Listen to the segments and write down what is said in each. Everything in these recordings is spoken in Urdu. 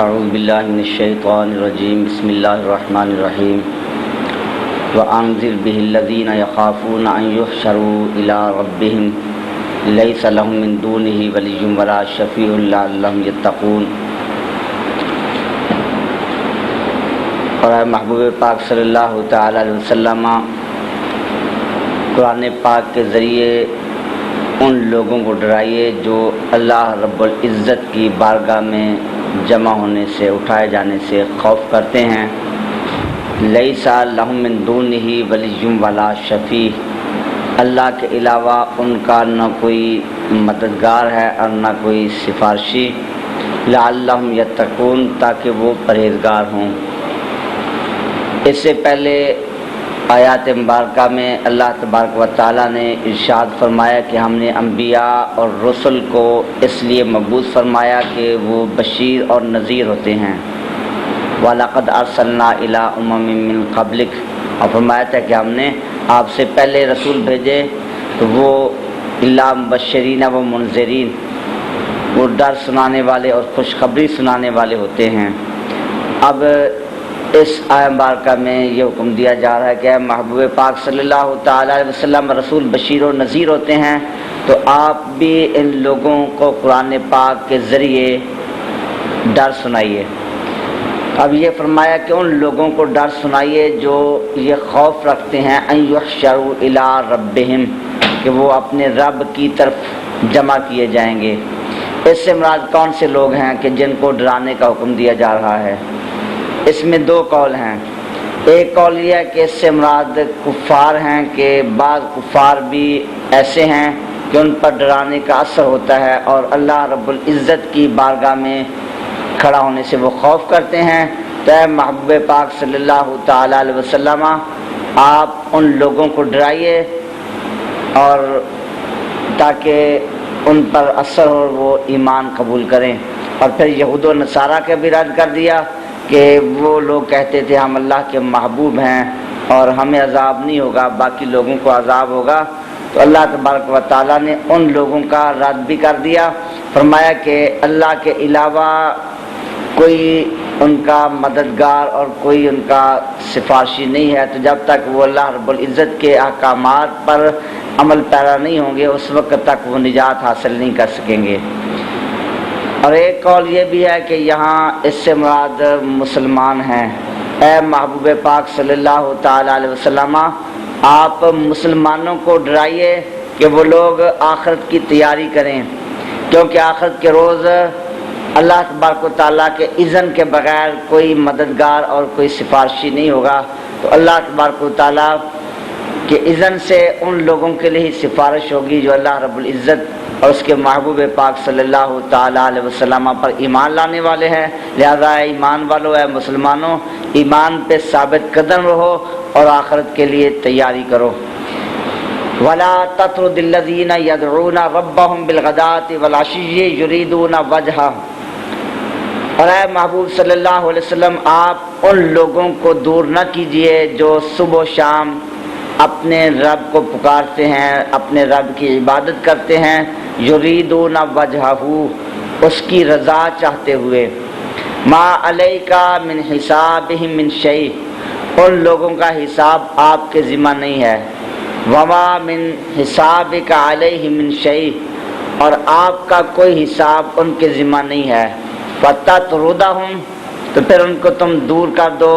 اعوذ باللہ من الشیطان الرجیم بسم اللہ الرحمن الرحیم وانذر به الذین یخافون ان یحشروا الی ربهم لیس لهم من دونه ولی ولا شفیع لعلهم یتقون۔ اور محبوب پاک صلی اللہ تعالی علیہ وسلم قرآن پاک کے ذریعے ان لوگوں کو ڈرائیے جو اللہ رب العزت کی بارگاہ میں جمع ہونے سے، اٹھائے جانے سے خوف کرتے ہیں۔ لیس لہم من دونہ ولی ولا شفیع، اللہ کے علاوہ ان کا نہ کوئی مددگار ہے اور نہ کوئی سفارشی، لعلہم یتقون، تاکہ وہ پرہیزگار ہوں۔ اس سے پہلے آیات مبارکہ میں اللہ تبارک و تعالیٰ نے ارشاد فرمایا کہ ہم نے انبیاء اور رسل کو اس لیے مبعوث فرمایا کہ وہ بشیر اور نذیر ہوتے ہیں۔ وَلَقَدْ أَرْسَلْنَا إِلَىٰ أُمَمٍ مِّن قَبْلِكَ، اور فرمایا تھا کہ ہم نے آپ سے پہلے رسول بھیجے تو وہ إِلَّا مُبَشِّرِينَ وَمُنذِرِينَ، وہ ڈر سنانے والے اور خوشخبری سنانے والے ہوتے ہیں۔ اب اس آیت مبارکہ میں یہ حکم دیا جا رہا ہے کہ محبوب پاک صلی اللہ تعالی علیہ وسلم رسول بشیر و نذیر ہوتے ہیں، تو آپ بھی ان لوگوں کو قرآن پاک کے ذریعے ڈر سنائیے۔ اب یہ فرمایا کہ ان لوگوں کو ڈر سنائیے جو یہ خوف رکھتے ہیں ان یحشروا الی ربہم، کہ وہ اپنے رب کی طرف جمع کیے جائیں گے۔ اس سے مراد کون سے لوگ ہیں کہ جن کو ڈرانے کا حکم دیا جا رہا ہے؟ اس میں دو قول ہیں۔ ایک قول یہ ہے کہ اس سے مراد کفار ہیں، کہ بعض کفار بھی ایسے ہیں کہ ان پر ڈرانے کا اثر ہوتا ہے اور اللہ رب العزت کی بارگاہ میں کھڑا ہونے سے وہ خوف کرتے ہیں۔ تو اے محبوب پاک صلی اللہ تعالی علیہ وسلم، آپ ان لوگوں کو ڈرائیے اور تاکہ ان پر اثر ہو، وہ ایمان قبول کریں۔ اور پھر یہود و نصارہ کے بھی رد کر دیا کہ وہ لوگ کہتے تھے ہم اللہ کے محبوب ہیں اور ہمیں عذاب نہیں ہوگا، باقی لوگوں کو عذاب ہوگا۔ تو اللہ تبارک و تعالیٰ نے ان لوگوں کا رد بھی کر دیا، فرمایا کہ اللہ کے علاوہ کوئی ان کا مددگار اور کوئی ان کا سفارشی نہیں ہے، تو جب تک وہ اللہ رب العزت کے احکامات پر عمل پیرا نہیں ہوں گے اس وقت تک وہ نجات حاصل نہیں کر سکیں گے۔ اور ایک قول یہ بھی ہے کہ یہاں اس سے مراد مسلمان ہیں۔ اے محبوب پاک صلی اللہ تعالی علیہ وسلم، آپ مسلمانوں کو ڈرائیے کہ وہ لوگ آخرت کی تیاری کریں، کیونکہ آخرت کے روز اللہ تبارک و تعالیٰ کے اذن کے بغیر کوئی مددگار اور کوئی سفارشی نہیں ہوگا۔ تو اللہ تبارک و تعالیٰ کے اذن سے ان لوگوں کے لیے سفارش ہوگی جو اللہ رب العزت اور اس کے محبوب پاک صلی اللہ تعالی علیہ وسلم پر ایمان لانے والے ہیں۔ لہذا اے ایمان والو، اے مسلمانوں، ایمان پہ ثابت قدم رہو اور آخرت کے لیے تیاری کرو۔ وَلَا تَطْرُدِ الَّذِينَ يَدْعُونَ رَبَّهُمْ بِالْغَدَاةِ وَالْعَشِيِّ يُرِيدُونَ وَجْهَهُ، اور اے محبوب صلی اللہ علیہ وسلم، آپ ان لوگوں کو دور نہ کیجیے جو صبح و شام اپنے رب کو پکارتے ہیں، اپنے رب کی عبادت کرتے ہیں، یریدون وجہہ، اس کی رضا چاہتے ہوئے۔ ما علیک من حسابہم من شیء، ان لوگوں کا حساب آپ کے ذمہ نہیں ہے۔ وما من حسابک علیہم من شیء، اور آپ کا کوئی حساب ان کے ذمہ نہیں ہے۔ فتطردہم، تو پھر ان کو تم دور کر دو،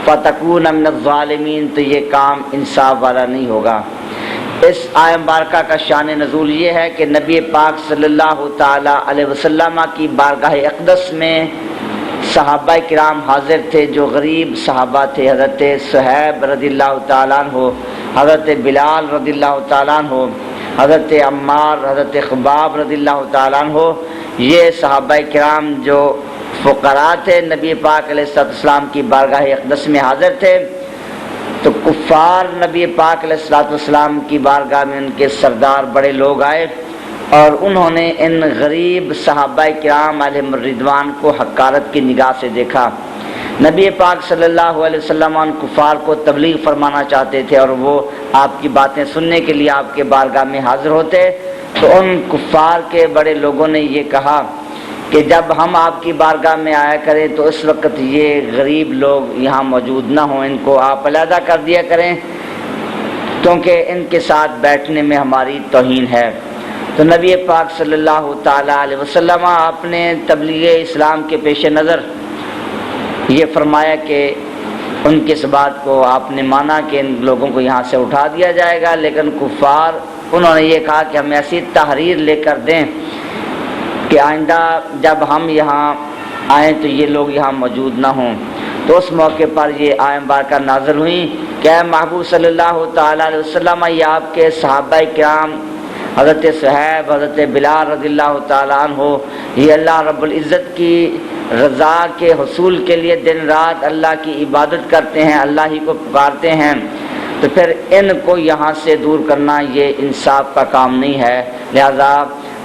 فتکون من الظالمین، تو یہ کام انصاف والا نہیں ہوگا۔ اس آیت مبارکہ کا شان نزول یہ ہے کہ نبی پاک صلی اللہ تعالی علیہ وسلم کی بارگاہ اقدس میں صحابہ کرام حاضر تھے جو غریب صحابہ تھے۔ حضرت صہیب رضی اللہ تعالیٰ عنہ، حضرت بلال رضی اللہ تعالیٰ عنہ، حضرت عمار، حضرت خباب رضی اللہ تعالیٰ عنہ، یہ صحابہ کرام جو فقراء تھے نبی پاک علیہ السلام کی بارگاہ اقدس میں حاضر تھے۔ تو کفار نبی پاک علیہ السلام کی بارگاہ میں ان کے سردار بڑے لوگ آئے اور انہوں نے ان غریب صحابہ کرام علیہم الرضوان کو حقارت کی نگاہ سے دیکھا۔ نبی پاک صلی اللہ علیہ وسلم ان کفار کو تبلیغ فرمانا چاہتے تھے اور وہ آپ کی باتیں سننے کے لیے آپ کے بارگاہ میں حاضر ہوتے، تو ان کفار کے بڑے لوگوں نے یہ کہا کہ جب ہم آپ کی بارگاہ میں آیا کریں تو اس وقت یہ غریب لوگ یہاں موجود نہ ہوں، ان کو آپ علیحدہ کر دیا کریں کیونکہ ان کے ساتھ بیٹھنے میں ہماری توہین ہے۔ تو نبی پاک صلی اللہ تعالیٰ علیہ وسلم آپ نے تبلیغ اسلام کے پیش نظر یہ فرمایا کہ ان کی اس بات کو آپ نے مانا کہ ان لوگوں کو یہاں سے اٹھا دیا جائے گا، لیکن کفار انہوں نے یہ کہا کہ ہم ایسی تحریر لے کر دیں کہ آئندہ جب ہم یہاں آئیں تو یہ لوگ یہاں موجود نہ ہوں۔ تو اس موقع پر یہ آیت مبارکہ نازل ہوئی کہ اے محبوب صلی اللہ تعالیٰ علیہ وسلم، یہ آپ کے صحابہ کرام حضرت صہیب، حضرت بلال رضی اللہ تعالیٰ عنہ، یہ اللہ رب العزت کی رضا کے حصول کے لیے دن رات اللہ کی عبادت کرتے ہیں، اللہ ہی کو پکارتے ہیں، تو پھر ان کو یہاں سے دور کرنا یہ انصاف کا کام نہیں ہے، لہذا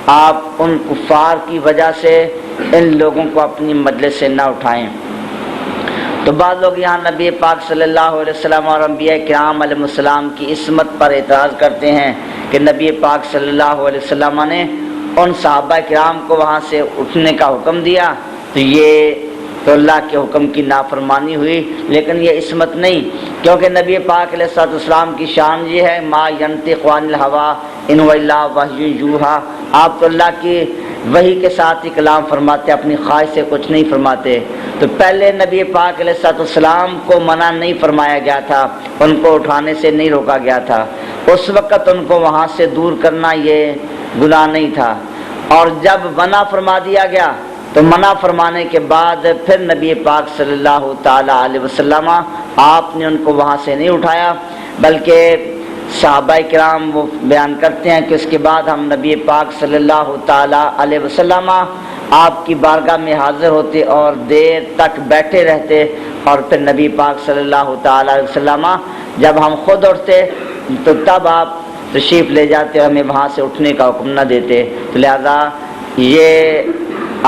آپ ان کفار کی وجہ سے ان لوگوں کو اپنی مجلس سے نہ اٹھائیں۔ تو بعض لوگ یہاں نبی پاک صلی اللہ علیہ وسلم اور انبیاء کرام علیہ السلام کی عصمت پر اعتراض کرتے ہیں کہ نبی پاک صلی اللہ علیہ وسلم نے ان صحابہ کرام کو وہاں سے اٹھنے کا حکم دیا، تو یہ تو اللہ کے حکم کی نافرمانی ہوئی، لیکن یہ عصمت نہیں، کیونکہ نبی پاک علیہ السلام کی شان یہ ہے ما ینطق عن الہویٰ ان هو الا وحی یوحیٰ، آپ تو اللہ کی وحی کے ساتھ ہی کلام فرماتے، اپنی خواہش سے کچھ نہیں فرماتے۔ تو پہلے نبی پاک علیہ السلام کو منع نہیں فرمایا گیا تھا، ان کو اٹھانے سے نہیں روکا گیا تھا، اس وقت ان کو وہاں سے دور کرنا یہ گناہ نہیں تھا، اور جب منع فرما دیا گیا تو منع فرمانے کے بعد پھر نبی پاک صلی اللہ تعالیٰ علیہ وسلم آپ نے ان کو وہاں سے نہیں اٹھایا، بلکہ صحابہ کرام وہ بیان کرتے ہیں کہ اس کے بعد ہم نبی پاک صلی اللہ تعالیٰ علیہ وسلم آپ کی بارگاہ میں حاضر ہوتے اور دیر تک بیٹھے رہتے، اور پھر نبی پاک صلی اللہ تعالیٰ علیہ وسلم جب ہم خود اٹھتے تو تب آپ تشریف لے جاتے، ہمیں وہاں سے اٹھنے کا حکم نہ دیتے۔ تو لہذا یہ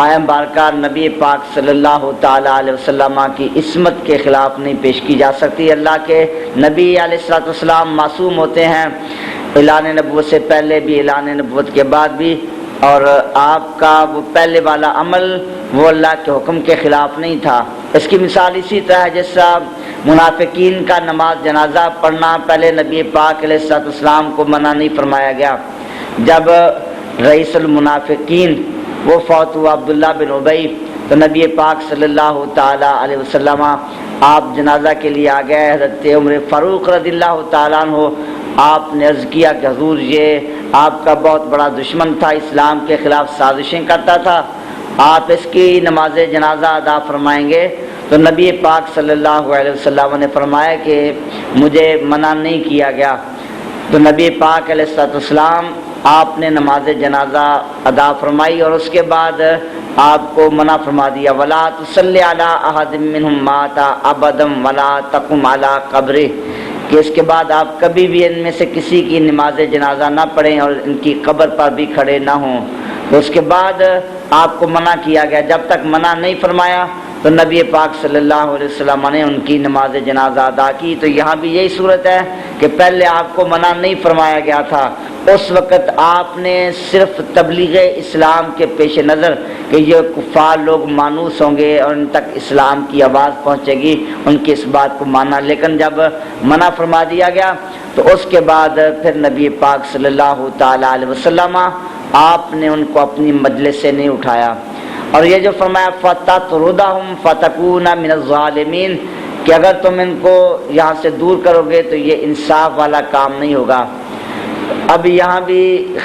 آیت مبارکہ نبی پاک صلی اللہ تعالیٰ علیہ وسلم کی عصمت کے خلاف نہیں پیش کی جا سکتی۔ اللہ کے نبی علیہ السلام معصوم ہوتے ہیں، اعلان نبوت سے پہلے بھی، اعلان نبوت کے بعد بھی، اور آپ کا وہ پہلے والا عمل وہ اللہ کے حکم کے خلاف نہیں تھا۔ اس کی مثال اسی طرح جس منافقین کا نماز جنازہ پڑھنا پہلے نبی پاک علیہ السلام کو منع نہیں فرمایا گیا، جب رئیس المنافقین وہ فوت ہوا عبداللہ بن ابی، تو نبی پاک صلی اللہ تعالیٰ علیہ وسلم آپ جنازہ کے لیے آ گئے۔ حضرت عمر فاروق رضی اللہ تعالیٰ عنہ آپ نے عرض کیا کہ حضور یہ آپ کا بہت بڑا دشمن تھا، اسلام کے خلاف سازشیں کرتا تھا، آپ اس کی نماز جنازہ ادا فرمائیں گے؟ تو نبی پاک صلی اللہ علیہ وسلم نے فرمایا کہ مجھے منع نہیں کیا گیا۔ تو نبی پاک علیہ السلام آپ نے نماز جنازہ ادا فرمائی، اور اس کے بعد آپ کو منع فرما دیا وَلَا تُصَلِّ عَلَىٰ أَحَدٍ مِّنْهُمْ مَاتَ أَبَدًا وَلَا تَقُمْ عَلَىٰ قَبْرِهِ، کہ اس کے بعد آپ کبھی بھی ان میں سے کسی کی نماز جنازہ نہ پڑھیں اور ان کی قبر پر بھی کھڑے نہ ہوں۔ تو اس کے بعد آپ کو منع کیا گیا، جب تک منع نہیں فرمایا تو نبی پاک صلی اللہ علیہ وسلم نے ان کی نماز جنازہ ادا کی۔ تو یہاں بھی یہی صورت ہے کہ پہلے آپ کو منع نہیں فرمایا گیا تھا، اس وقت آپ نے صرف تبلیغ اسلام کے پیش نظر کہ یہ کفار لوگ مانوس ہوں گے اور ان تک اسلام کی آواز پہنچے گی، ان کی اس بات کو مانا، لیکن جب منع فرما دیا گیا تو اس کے بعد پھر نبی پاک صلی اللہ تعالیٰ علیہ وسلم آپ نے ان کو اپنی مجلس سے نہیں اٹھایا۔ اور یہ جو فرمایا فَتَطْرُدَهُمْ فَتَكُونَ مِنَ الظَّالِمِينَ کہ اگر تم ان کو یہاں سے دور کرو گے تو یہ انصاف والا کام نہیں ہوگا۔ اب یہاں بھی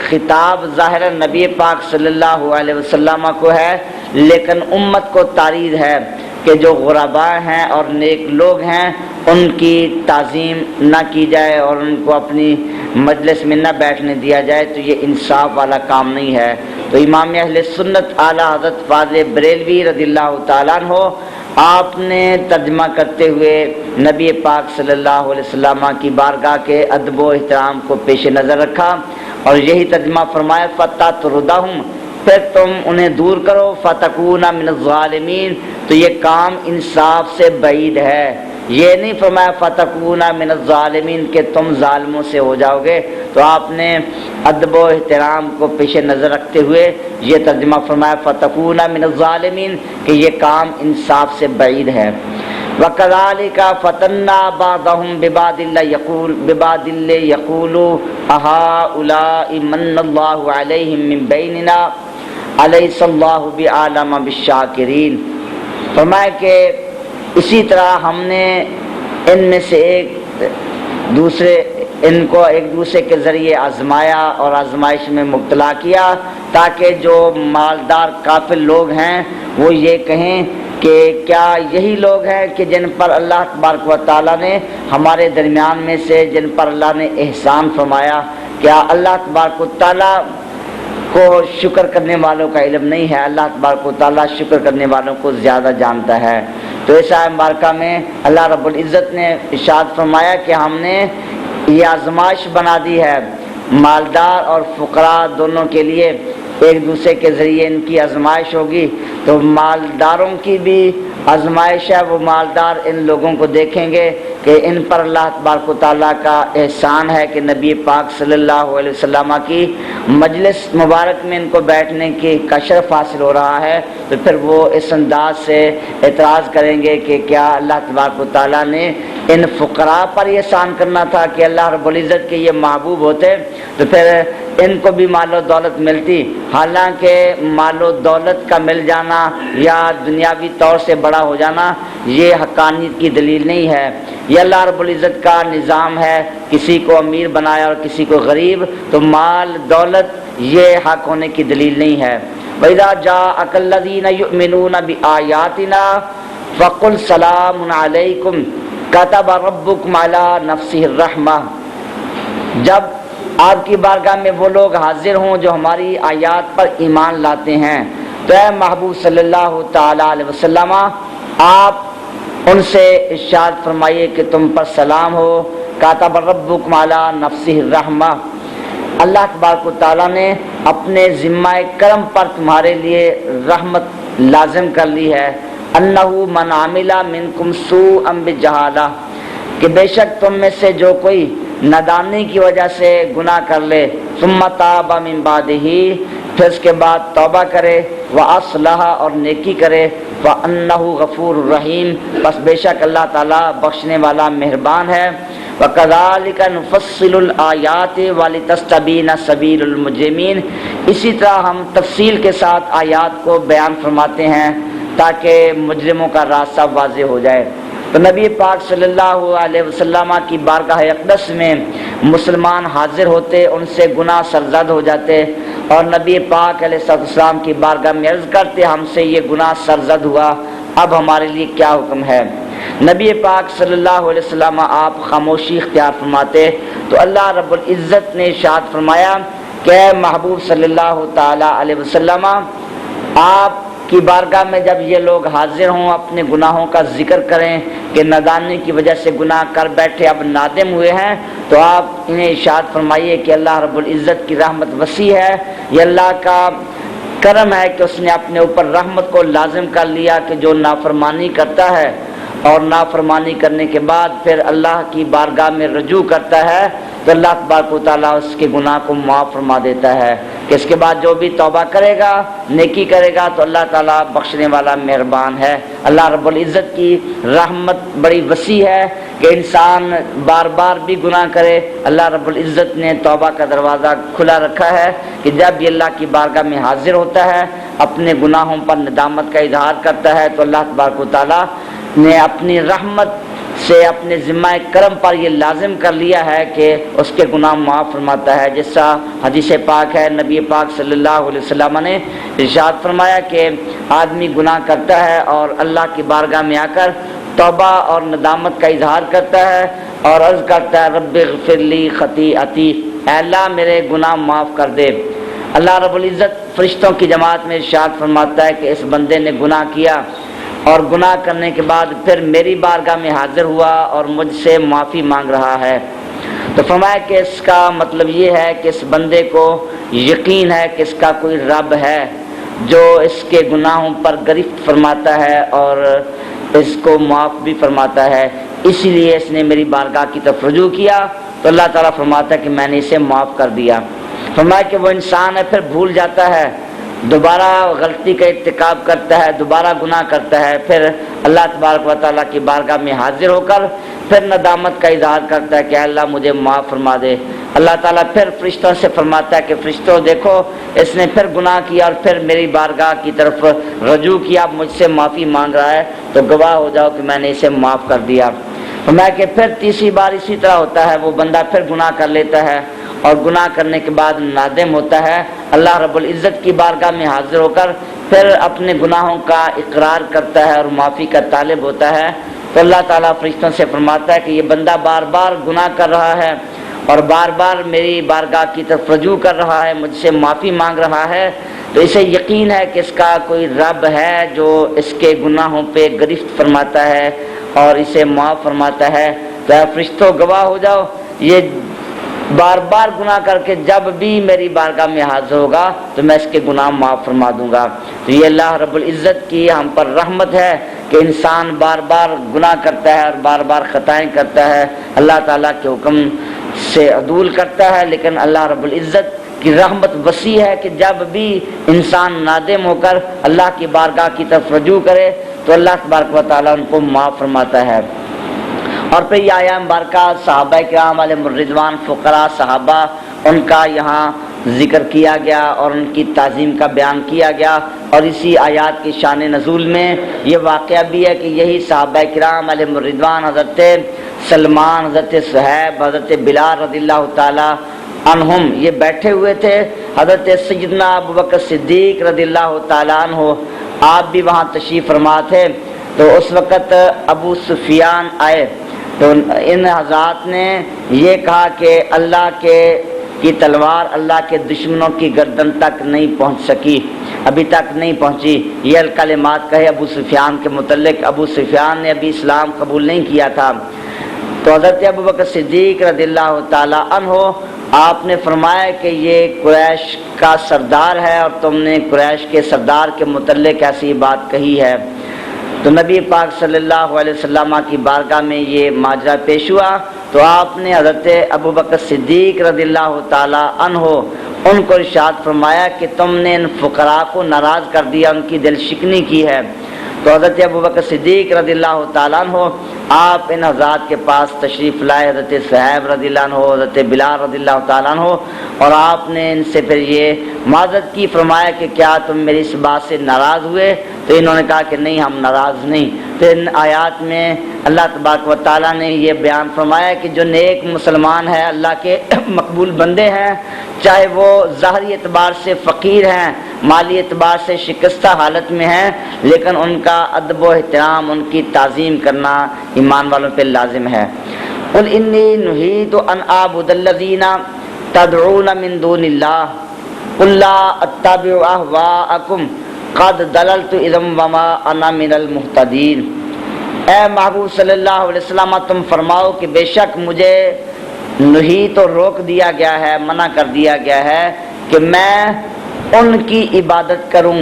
خطاب ظاہر نبی پاک صلی اللہ علیہ وسلم کو ہے، لیکن امت کو تاریخ ہے کہ جو غرباء ہیں اور نیک لوگ ہیں ان کی تعظیم نہ کی جائے اور ان کو اپنی مجلس میں نہ بیٹھنے دیا جائے، تو یہ انصاف والا کام نہیں ہے۔ تو امام اہل سنت اعلیٰ حضرت فاضل بریلوی رضی اللہ تعالیٰ عنہ آپ نے ترجمہ کرتے ہوئے نبی پاک صلی اللہ علیہ وسلم کی بارگاہ کے ادب و احترام کو پیش نظر رکھا اور یہی ترجمہ فرمایا فَتَطْرُدَهُمْ پھر تم انہیں دور کرو فَتَكُونَ مِنَ الظَّالِمِينَ تو یہ کام انصاف سے بعید ہے، یہ نہیں فرمایا فتکون من الظالمین کہ تم ظالموں سے ہو جاؤ گے۔ تو آپ نے ادب و احترام کو پیش نظر رکھتے ہوئے یہ ترجمہ فرمایا فتکون من الظالمین کہ یہ کام انصاف سے بعید ہے۔ وَكَذَلِكَ فَتَنَّا بَعْضَهُمْ بِبَعْضٍ لِيَقُولُوا أَهَٰؤُلَاءِ مَنَّ اللَّهُ عَلَيْهِم مِّن بَيْنِنَا أَلَيْسَ اللَّهُ بِأَعْلَمَ بِالشَّاكِرِينَ۔ فرمایا کہ اسی طرح ہم نے ان میں سے ان کو ایک دوسرے کے ذریعے آزمایا اور آزمائش میں مبتلا کیا تاکہ جو مالدار کافر لوگ ہیں وہ یہ کہیں کہ کیا یہی لوگ ہیں کہ جن پر اللہ تبارک و تعالیٰ نے ہمارے درمیان میں سے جن پر اللہ نے احسان فرمایا، کیا اللہ تبارک و تعالیٰ کو شکر کرنے والوں کا علم نہیں ہے؟ اللہ تبارک و تعالیٰ شکر کرنے والوں کو زیادہ جانتا ہے۔ تو اس آیت مبارکہ میں اللہ رب العزت نے ارشاد فرمایا کہ ہم نے یہ آزمائش بنا دی ہے، مالدار اور فقراء دونوں کے لیے ایک دوسرے کے ذریعے ان کی آزمائش ہوگی۔ تو مالداروں کی بھی آزمائش ہے، وہ مالدار ان لوگوں کو دیکھیں گے کہ ان پر اللہ تبارک و تعالیٰ کا احسان ہے کہ نبی پاک صلی اللہ علیہ وسلم کی مجلس مبارک میں ان کو بیٹھنے کا شرف حاصل ہو رہا ہے، تو پھر وہ اس انداز سے اعتراض کریں گے کہ کیا اللہ تبارک و تعالیٰ نے ان فقراء پر یہ احسان کرنا تھا کہ اللہ رب العزت کے یہ محبوب ہوتے تو پھر ان کو بھی مال و دولت ملتی۔ حالانکہ مال و دولت کا مل جانا یا دنیاوی طور سے بڑا ہو جانا یہ حقانیت کی دلیل نہیں ہے، یہ اللہ رب العزت کا نظام ہے، کسی کو امیر بنایا اور کسی کو غریب، تو مال دولت یہ حق ہونے کی دلیل نہیں ہے۔ وَإِذَا جَاءَكَ الَّذِينَ يُؤْمِنُونَ بِآيَاتِنَا فَقُلْ سَلَامٌ عَلَيْكُمْ كَتَبَ رَبُّكُمْ عَلَى نَفْسِهِ الرَّحْمَةَ۔ جب آپ کی بارگاہ میں وہ لوگ حاضر ہوں جو ہماری آیات پر ایمان لاتے ہیں تو اے محبوب صلی اللہ تعالی علیہ وسلم آپ ان سے ارشاد فرمائیے کہ تم پر سلام ہو۔ کاتب ربکم علی نفسہ الرحمہ، اللہ تبارک و تعالیٰ نے اپنے ذمہ کرم پر تمہارے لیے رحمت لازم کر لی ہے۔ انہ من عمل منکم سوءا بجہالہ، کہ بے شک تم میں سے جو کوئی نادانی کی وجہ سے گناہ کر لے، ثم تاب من بعدہ، پھر اس کے بعد توبہ کرے، واصلح اور نیکی کرے، فانہ غفور الرحیم، بس بے شک اللہ تعالیٰ بخشنے والا مہربان ہے۔ وَكَذَلِكَ نُفَصِّلُ الْآيَاتِ وَلِتَسْتَبِينَ سَبِيلُ الْمُجْرِمِينَ، اسی طرح ہم تفصیل کے ساتھ آیات کو بیان فرماتے ہیں تاکہ مجرموں کا راستہ واضح ہو جائے۔ تو نبی پاک صلی اللہ علیہ وسلم کی بارگاہ اقدس میں مسلمان حاضر ہوتے، ان سے گناہ سرزد ہو جاتے اور نبی پاک علیہ السلام کی بارگاہ میں عرض کرتے ہم سے یہ گناہ سرزد ہوا، اب ہمارے لیے کیا حکم ہے؟ نبی پاک صلی اللہ علیہ وسلم آپ خاموشی اختیار فرماتے تو اللہ رب العزت نے ارشاد فرمایا کہ اے محبوب صلی اللہ تعالی علیہ وسلم آپ کی بارگاہ میں جب یہ لوگ حاضر ہوں اپنے گناہوں کا ذکر کریں کہ نادانی کی وجہ سے گناہ کر بیٹھے اب نادم ہوئے ہیں، تو آپ انہیں ارشاد فرمائیے کہ اللہ رب العزت کی رحمت وسیع ہے، یہ اللہ کا کرم ہے کہ اس نے اپنے اوپر رحمت کو لازم کر لیا کہ جو نافرمانی کرتا ہے اور نافرمانی کرنے کے بعد پھر اللہ کی بارگاہ میں رجوع کرتا ہے تو اللہ تبارک و تعالیٰ اس کے گناہ کو معاف فرما دیتا ہے کہ اس کے بعد جو بھی توبہ کرے گا نیکی کرے گا تو اللہ تعالیٰ بخشنے والا مہربان ہے۔ اللہ رب العزت کی رحمت بڑی وسیع ہے کہ انسان بار بار بھی گناہ کرے، اللہ رب العزت نے توبہ کا دروازہ کھلا رکھا ہے کہ جب یہ اللہ کی بارگاہ میں حاضر ہوتا ہے اپنے گناہوں پر ندامت کا اظہار کرتا ہے تو اللہ تبارک و تعالیٰ نے اپنی رحمت سے اپنے ذمہ کرم پر یہ لازم کر لیا ہے کہ اس کے گناہ معاف فرماتا ہے، جیسا حدیث پاک ہے نبی پاک صلی اللہ علیہ وسلم نے ارشاد فرمایا کہ آدمی گناہ کرتا ہے اور اللہ کی بارگاہ میں آ کر توبہ اور ندامت کا اظہار کرتا ہے اور عرض کرتا ہے رب اغفر لی خطیئتی، اے اللہ میرے گناہ معاف کر دے۔ اللہ رب العزت فرشتوں کی جماعت میں ارشاد فرماتا ہے کہ اس بندے نے گناہ کیا اور گناہ کرنے کے بعد پھر میری بارگاہ میں حاضر ہوا اور مجھ سے معافی مانگ رہا ہے، تو فرمایا کہ اس کا مطلب یہ ہے کہ اس بندے کو یقین ہے کہ اس کا کوئی رب ہے جو اس کے گناہوں پر گرفت فرماتا ہے اور اس کو معاف بھی فرماتا ہے۔ اسی لیے اس نے میری بارگاہ کی طرف رجوع کیا، تو اللہ تعالیٰ فرماتا ہے کہ میں نے اسے معاف کر دیا۔ فرمایا کہ وہ انسان ہے پھر بھول جاتا ہے، دوبارہ غلطی کا ارتکاب کرتا ہے، دوبارہ گناہ کرتا ہے، پھر اللہ تبارک و تعالیٰ کی بارگاہ میں حاضر ہو کر پھر ندامت کا اظہار کرتا ہے کہ اللہ مجھے معاف فرما دے۔ اللہ تعالیٰ پھر فرشتوں سے فرماتا ہے کہ فرشتوں دیکھو اس نے پھر گناہ کیا اور پھر میری بارگاہ کی طرف رجوع کیا، مجھ سے معافی مانگ رہا ہے، تو گواہ ہو جاؤ کہ میں نے اسے معاف کر دیا۔ فرمایا کہ پھر تیسری بار اسی طرح ہوتا ہے، وہ بندہ پھر گناہ کر لیتا ہے اور گناہ کرنے کے بعد نادم ہوتا ہے، اللہ رب العزت کی بارگاہ میں حاضر ہو کر پھر اپنے گناہوں کا اقرار کرتا ہے اور معافی کا طالب ہوتا ہے، تو اللہ تعالیٰ فرشتوں سے فرماتا ہے کہ یہ بندہ بار بار گناہ کر رہا ہے اور بار بار میری بارگاہ کی طرف رجوع کر رہا ہے، مجھ سے معافی مانگ رہا ہے، تو اسے یقین ہے کہ اس کا کوئی رب ہے جو اس کے گناہوں پہ گرفت فرماتا ہے اور اسے معاف فرماتا ہے۔ تو اے فرشتوں گواہ ہو جاؤ، یہ بار بار گناہ کر کے جب بھی میری بارگاہ میں حاضر ہوگا تو میں اس کے گناہ معاف فرما دوں گا۔ تو یہ اللہ رب العزت کی ہم پر رحمت ہے کہ انسان بار بار گناہ کرتا ہے اور بار بار خطائیں کرتا ہے، اللہ تعالیٰ کے حکم سے عدول کرتا ہے، لیکن اللہ رب العزت کی رحمت وسیع ہے کہ جب بھی انسان نادم ہو کر اللہ کی بارگاہ کی طرف رجوع کرے تو اللہ تبارک و تعالیٰ ان کو معاف فرماتا ہے۔ اور پھر یہ آیات مبارکہ صحابہ کرام علیہم الرضوان، فقراء صحابہ، ان کا یہاں ذکر کیا گیا اور ان کی تعظیم کا بیان کیا گیا، اور اسی آیات کی شان نزول میں یہ واقعہ بھی ہے کہ یہی صحابہ کرام علیہم الرضوان، حضرت سلمان، حضرت صہیب، حضرت بلال رضی اللہ تعالی عنہم یہ بیٹھے ہوئے تھے، حضرت سیدنا ابوبکر صدیق رضی اللہ تعالی عنہ آپ بھی وہاں تشریف فرما تھے، تو اس وقت ابو سفیان آئے، تو ان حضرات نے یہ کہا کہ اللہ کی تلوار اللہ کے دشمنوں کی گردن تک نہیں پہنچ سکی، ابھی تک نہیں پہنچی، یہ الکلمات کہے ابو سفیان کے متعلق۔ ابو سفیان نے ابھی اسلام قبول نہیں کیا تھا، تو حضرت ابوبکر صدیق رضی اللہ تعالی عنہ آپ نے فرمایا کہ یہ قریش کا سردار ہے اور تم نے قریش کے سردار کے متعلق ایسی بات کہی ہے۔ تو نبی پاک صلی اللہ علیہ وسلم کی بارگاہ میں یہ ماجرا پیش ہوا، تو آپ نے حضرت ابوبکر صدیق رضی اللہ تعالی عنہ ان کو ارشاد فرمایا کہ تم نے ان فقراء کو ناراض کر دیا، ان کی دل شکنی کی ہے۔ تو حضرت ابوبکر صدیق رضی اللہ تعالیٰ عنہ آپ ان حضرات کے پاس تشریف لائے، حضرت صہیب رضی اللہ عنہ، حضرت بلال رضی اللہ تعالیٰ عنہ، اور آپ نے ان سے پھر یہ معذرت کی، فرمایا کہ کیا تم میری اس بات سے ناراض ہوئے؟ تو انہوں نے کہا کہ نہیں، ہم ناراض نہیں۔ پھر ان آیات میں اللہ تبارک و تعالیٰ نے یہ بیان فرمایا کہ جو نیک مسلمان ہے، اللہ کے مقبول بندے ہیں، چاہے وہ ظاہری اعتبار سے فقیر ہیں، مالی اعتبار سے شکستہ حالت میں ہیں، لیکن ان کا ادب و احترام، ان کی تعظیم کرنا ایمان والوں پہ لازم ہے۔ قل انی نہیت ان اعبد الذین تدعون من دون اللہ قل لا اتبع اہواءکم قد دللت اذا وما انا من المہتدین۔ اے محبوب صلی اللہ علیہ وسلم، تم فرماؤ کہ بے شک مجھے نہیں تو روک دیا گیا ہے، منع کر دیا گیا ہے کہ میں ان کی عبادت کروں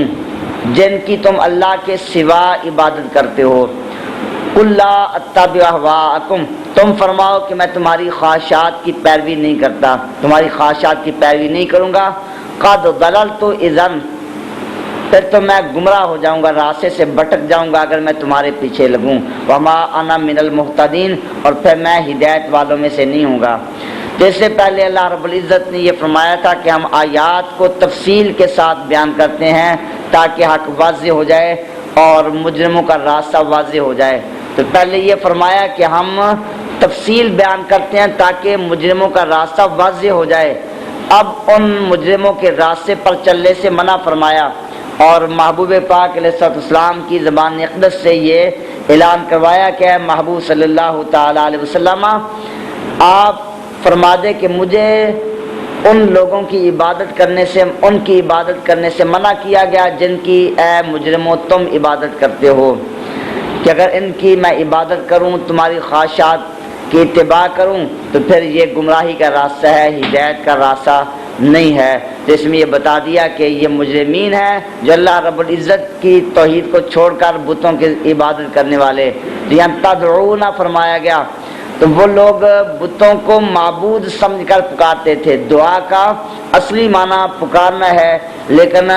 جن کی تم اللہ کے سوا عبادت کرتے ہو۔ قل لا اتبع اہواءکم، تم فرماؤ کہ میں تمہاری خواہشات کی پیروی نہیں کرتا، تمہاری خواہشات کی پیروی نہیں کروں گا۔ قد دللت اذا، پھر تو میں گمراہ ہو جاؤں گا، راستے سے بھٹک جاؤں گا اگر میں تمہارے پیچھے لگوں۔ وما انا من المہتدین، اور پھر میں ہدایت والوں میں سے نہیں ہوں گا۔ جیسے پہلے اللہ رب العزت نے یہ فرمایا تھا کہ ہم آیات کو تفصیل کے ساتھ بیان کرتے ہیں تاکہ حق واضح ہو جائے اور مجرموں کا راستہ واضح ہو جائے، تو پہلے یہ فرمایا کہ ہم تفصیل بیان کرتے ہیں تاکہ مجرموں کا راستہ واضح ہو جائے۔ اب ان مجرموں کے راستے پر چلنے سے منع فرمایا، اور محبوب پاک علیہ السلام کی زبان اقدس سے یہ اعلان کروایا کہ اے محبوب صلی اللہ تعالی علیہ وسلم، آپ فرما دے کہ مجھے ان لوگوں کی عبادت کرنے سے منع کیا گیا جن کی اے مجرموں تم عبادت کرتے ہو، کہ اگر ان کی میں عبادت کروں، تمہاری خواہشات کی اتباع کروں، تو پھر یہ گمراہی کا راستہ ہے، ہدایت کا راستہ نہیں ہے۔ تو اس میں یہ بتا دیا کہ یہ مجرمین ہیں جو اللہ رب العزت کی توحید کو چھوڑ کر بتوں کی عبادت کرنے والے۔ یہاں تدعون فرمایا گیا تو وہ لوگ بتوں کو معبود سمجھ کر پکارتے تھے۔ دعا کا اصلی معنی پکارنا ہے، لیکن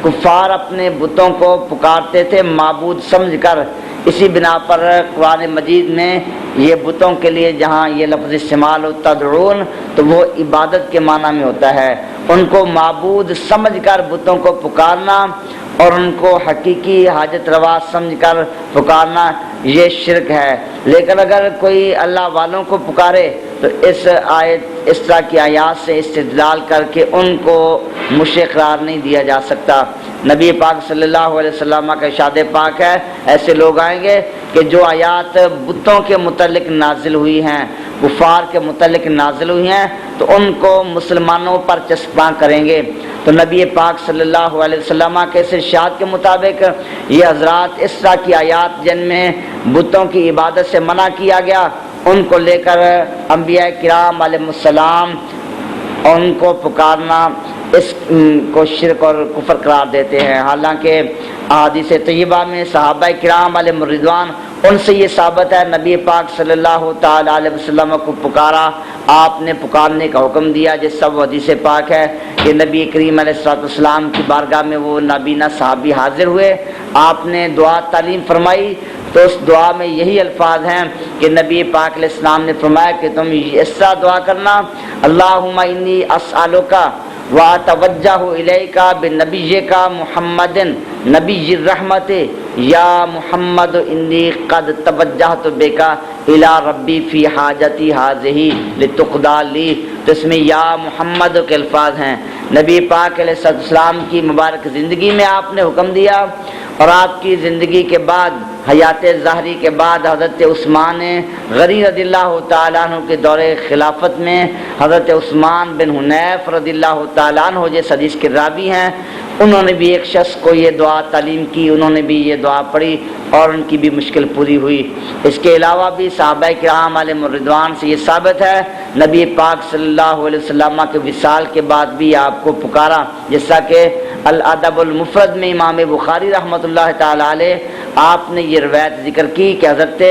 کفار اپنے بتوں کو پکارتے تھے معبود سمجھ کر۔ اسی بنا پر قرآن مجید میں یہ بتوں کے لیے جہاں یہ لفظ استعمال ہو تدعون تو وہ عبادت کے معنی میں ہوتا ہے۔ ان کو معبود سمجھ کر بتوں کو پکارنا اور ان کو حقیقی حاجت روا سمجھ کر پکارنا یہ شرک ہے۔ لیکن اگر کوئی اللہ والوں کو پکارے تو اس طرح کی آیات سے استدلال کر کے ان کو مشرک قرار نہیں دیا جا سکتا۔ نبی پاک صلی اللہ علیہ وسلم کا ارشاد پاک ہے ایسے لوگ آئیں گے کہ جو آیات بتوں کے متعلق نازل ہوئی ہیں، کفار کے متعلق نازل ہوئی ہیں، تو ان کو مسلمانوں پر چسپاں کریں گے۔ تو نبی پاک صلی اللہ علیہ وسلم کے اس ارشاد کے مطابق یہ حضرات اس طرح کی آیات جن میں بتوں کی عبادت سے منع کیا گیا ان کو لے کر انبیاء کرام علیہ السلام ان کو پکارنا اس کو شرک اور کفر قرار دیتے ہیں۔ حالانکہ احادیث طیبہ میں صحابہ کرام علیہ رضوان ان سے یہ ثابت ہے نبی پاک صلی اللہ تعالی علیہ وسلم کو پکارا، آپ نے پکارنے کا حکم دیا، جس سب حدیث پاک ہے کہ نبی کریم علیہ السلام کی بارگاہ میں وہ نابینا صحابی حاضر ہوئے، آپ نے دعا تعلیم فرمائی، تو اس دعا میں یہی الفاظ ہیں کہ نبی پاک علیہ السلام نے فرمایا کہ تم اس طرح دعا کرنا، اللہم انی اسألک واتوجہ الیک بنبیک محمد نبی الرحمت یا محمد انی قد توجہت بک الی ربی فی حاجتی ہذہ لتقضی لی۔ تو اس میں یا محمد کے الفاظ ہیں۔ نبی پاک علیہ السلام کی مبارک زندگی میں آپ نے حکم دیا، اور آپ کی زندگی کے بعد حیات ظاہری کے بعد حضرت عثمان غنی رضی اللہ تعالیٰ عنہ کے دور خلافت میں حضرت عثمان بن حنیف رضی اللہ تعالیٰ عنہ جس حدیث کے راوی ہیں، انہوں نے بھی ایک شخص کو یہ دعا تعلیم کی، انہوں نے بھی یہ دعا پڑھی اور ان کی بھی مشکل پوری ہوئی۔ اس کے علاوہ بھی صحابہ کرام علیہ رضوان سے یہ ثابت ہے نبی پاک صلی اللہ علیہ وسلم کے وصال کے بعد بھی آپ کو پکارا، جیسا کہ الادب المفرد میں امام بخاری رحمۃ اللہ تعالی علیہ آپ نے یہ روایت ذکر کی کہ حضرت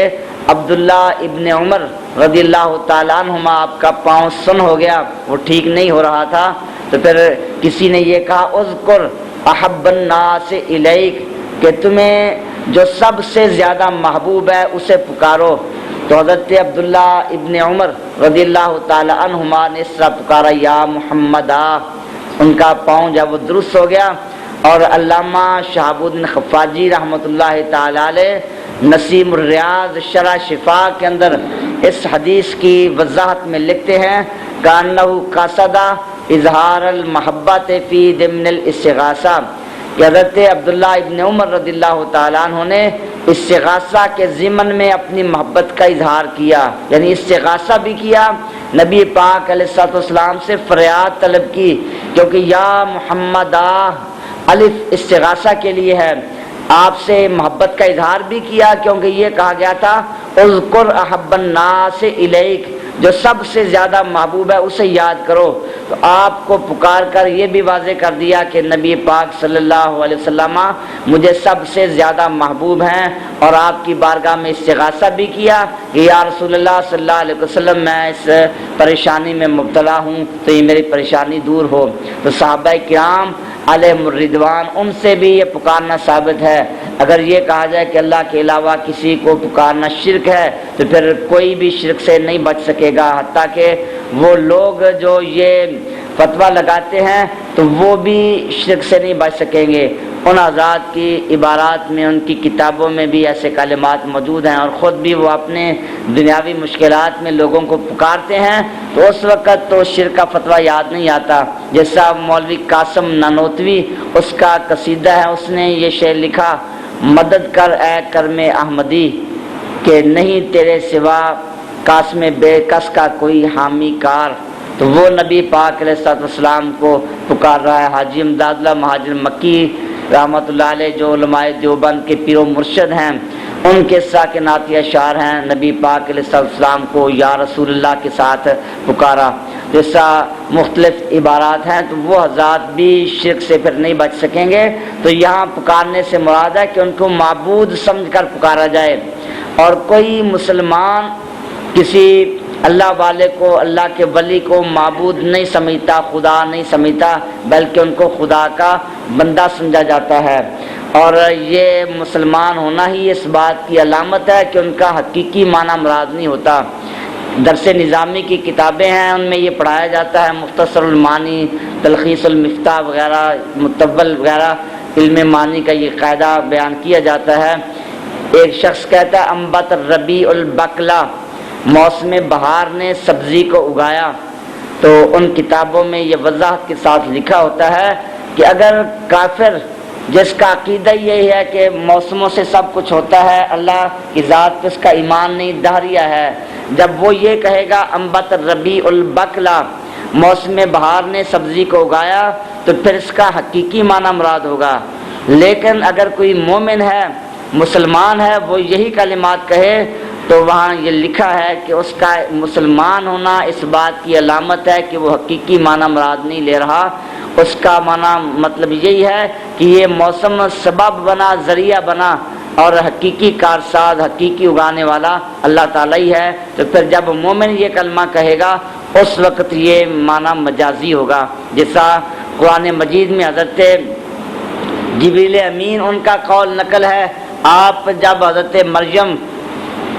عبداللہ ابن عمر رضی اللہ تعالیٰ عنہما آپ کا پاؤں سن ہو گیا، وہ ٹھیک نہیں ہو رہا تھا، تو پھر کسی نے یہ کہا اذکر احب الناس الیک، کہ تمہیں جو سب سے زیادہ محبوب ہے اسے پکارو۔ تو حضرت عبداللہ ابن عمر رضی اللہ تعالی عنہما نے اس طرح پکارا یا محمد، ان کا پاؤں جب وہ درست ہو گیا۔ اور علامہ شہاب الدین خفاجی رحمۃ اللہ تعالی علیہ نسیم الریاض شرح شفا کے اندر اس حدیث کی وضاحت میں لکھتے ہیں کانہ قصد اظہار المحبت فی ضمن الاستغاثہ، کہ حضرت عبداللہ ابن عمر رضی اللہ تعالیٰ عنہ نے استغاثہ کے ضمن میں اپنی محبت کا اظہار کیا، یعنی استغاثہ بھی کیا، نبی پاک علیہ السلام سے فریاد طلب کی، کیونکہ یا محمد الف استغاثہ کے لیے ہے، آپ سے محبت کا اظہار بھی کیا کیونکہ یہ کہا گیا تھا اذکر احب الناس الیک، جو سب سے زیادہ محبوب ہے اسے یاد کرو۔ تو آپ کو پکار کر یہ بھی واضح کر دیا کہ نبی پاک صلی اللہ علیہ وسلم مجھے سب سے زیادہ محبوب ہیں، اور آپ کی بارگاہ میں استغاثہ بھی کیا کہ یا رسول اللہ صلی اللہ علیہ وسلم میں اس پریشانی میں مبتلا ہوں تو یہ میری پریشانی دور ہو۔ تو صحابہ کرام علیہ الرضوان ان سے بھی یہ پکارنا ثابت ہے۔ اگر یہ کہا جائے کہ اللہ کے علاوہ کسی کو پکارنا شرک ہے تو پھر کوئی بھی شرک سے نہیں بچ سکے گا، حتیٰ کہ وہ لوگ جو یہ فتویٰ لگاتے ہیں تو وہ بھی شرک سے نہیں بچ سکیں گے۔ ان حضرات کی عبارات میں، ان کی کتابوں میں بھی ایسے کلمات موجود ہیں، اور خود بھی وہ اپنے دنیاوی مشکلات میں لوگوں کو پکارتے ہیں تو اس وقت تو شرک کا فتویٰ یاد نہیں آتا۔ جیسا مولوی قاسم نانوتوی اس کا قصیدہ ہے، اس نے یہ شعر لکھا مدد کر اے کرم احمدی، کہ نہیں تیرے سوا قاسم بے کس کا کوئی حامی کار۔ تو وہ نبی پاک علیہ السلام کو پکار رہا ہے۔ حاجی امداد اللہ مہاجر مکی رحمۃ اللہ علیہ جو علماء دیوبند کے پیر و مرشد ہیں، ان کے ساکنات اشعار ہیں، نبی پاک علیہ السلام کو یا رسول اللہ کے ساتھ پکارا۔ جیسا مختلف عبارات ہیں، تو وہ حضرات بھی شرک سے پھر نہیں بچ سکیں گے۔ تو یہاں پکارنے سے مراد ہے کہ ان کو معبود سمجھ کر پکارا جائے، اور کوئی مسلمان کسی اللہ والے کو، اللہ کے ولی کو معبود نہیں سمجھتا، خدا نہیں سمجھتا، بلکہ ان کو خدا کا بندہ سمجھا جاتا ہے۔ اور یہ مسلمان ہونا ہی اس بات کی علامت ہے کہ ان کا حقیقی معنی مراد نہیں ہوتا۔ درس نظامی کی کتابیں ہیں، ان میں یہ پڑھایا جاتا ہے، مختصر المعانی، تلخیص المفتاح وغیرہ، متول وغیرہ علم معنی کا یہ قاعدہ بیان کیا جاتا ہے۔ ایک شخص کہتا ہے انبت الربیع البقلا، موسم بہار نے سبزی کو اگایا، تو ان کتابوں میں یہ وضاحت کے ساتھ لکھا ہوتا ہے کہ اگر کافر جس کا عقیدہ یہی ہے کہ موسموں سے سب کچھ ہوتا ہے، اللہ کی ذات پہ اس کا ایمان نہیں، دہریہ ہے، جب وہ یہ کہے گا انبت الربیع البقلا، موسم بہار نے سبزی کو اگایا، تو پھر اس کا حقیقی معنی مراد ہوگا۔ لیکن اگر کوئی مومن ہے، مسلمان ہے، وہ یہی کلمات کہے، تو وہاں یہ لکھا ہے کہ اس کا مسلمان ہونا اس بات کی علامت ہے کہ وہ حقیقی معنی مراد نہیں لے رہا، اس کا معنی مطلب یہی ہے کہ یہ موسم سبب بنا، ذریعہ بنا، اور حقیقی کارساز، حقیقی اگانے والا اللہ تعالیٰ ہی ہے۔ تو پھر جب مومن یہ کلمہ کہے گا اس وقت یہ معنی مجازی ہوگا، جیسا قرآن مجید میں حضرت جبریل امین ان کا قول نقل ہے۔ آپ جب حضرت مریم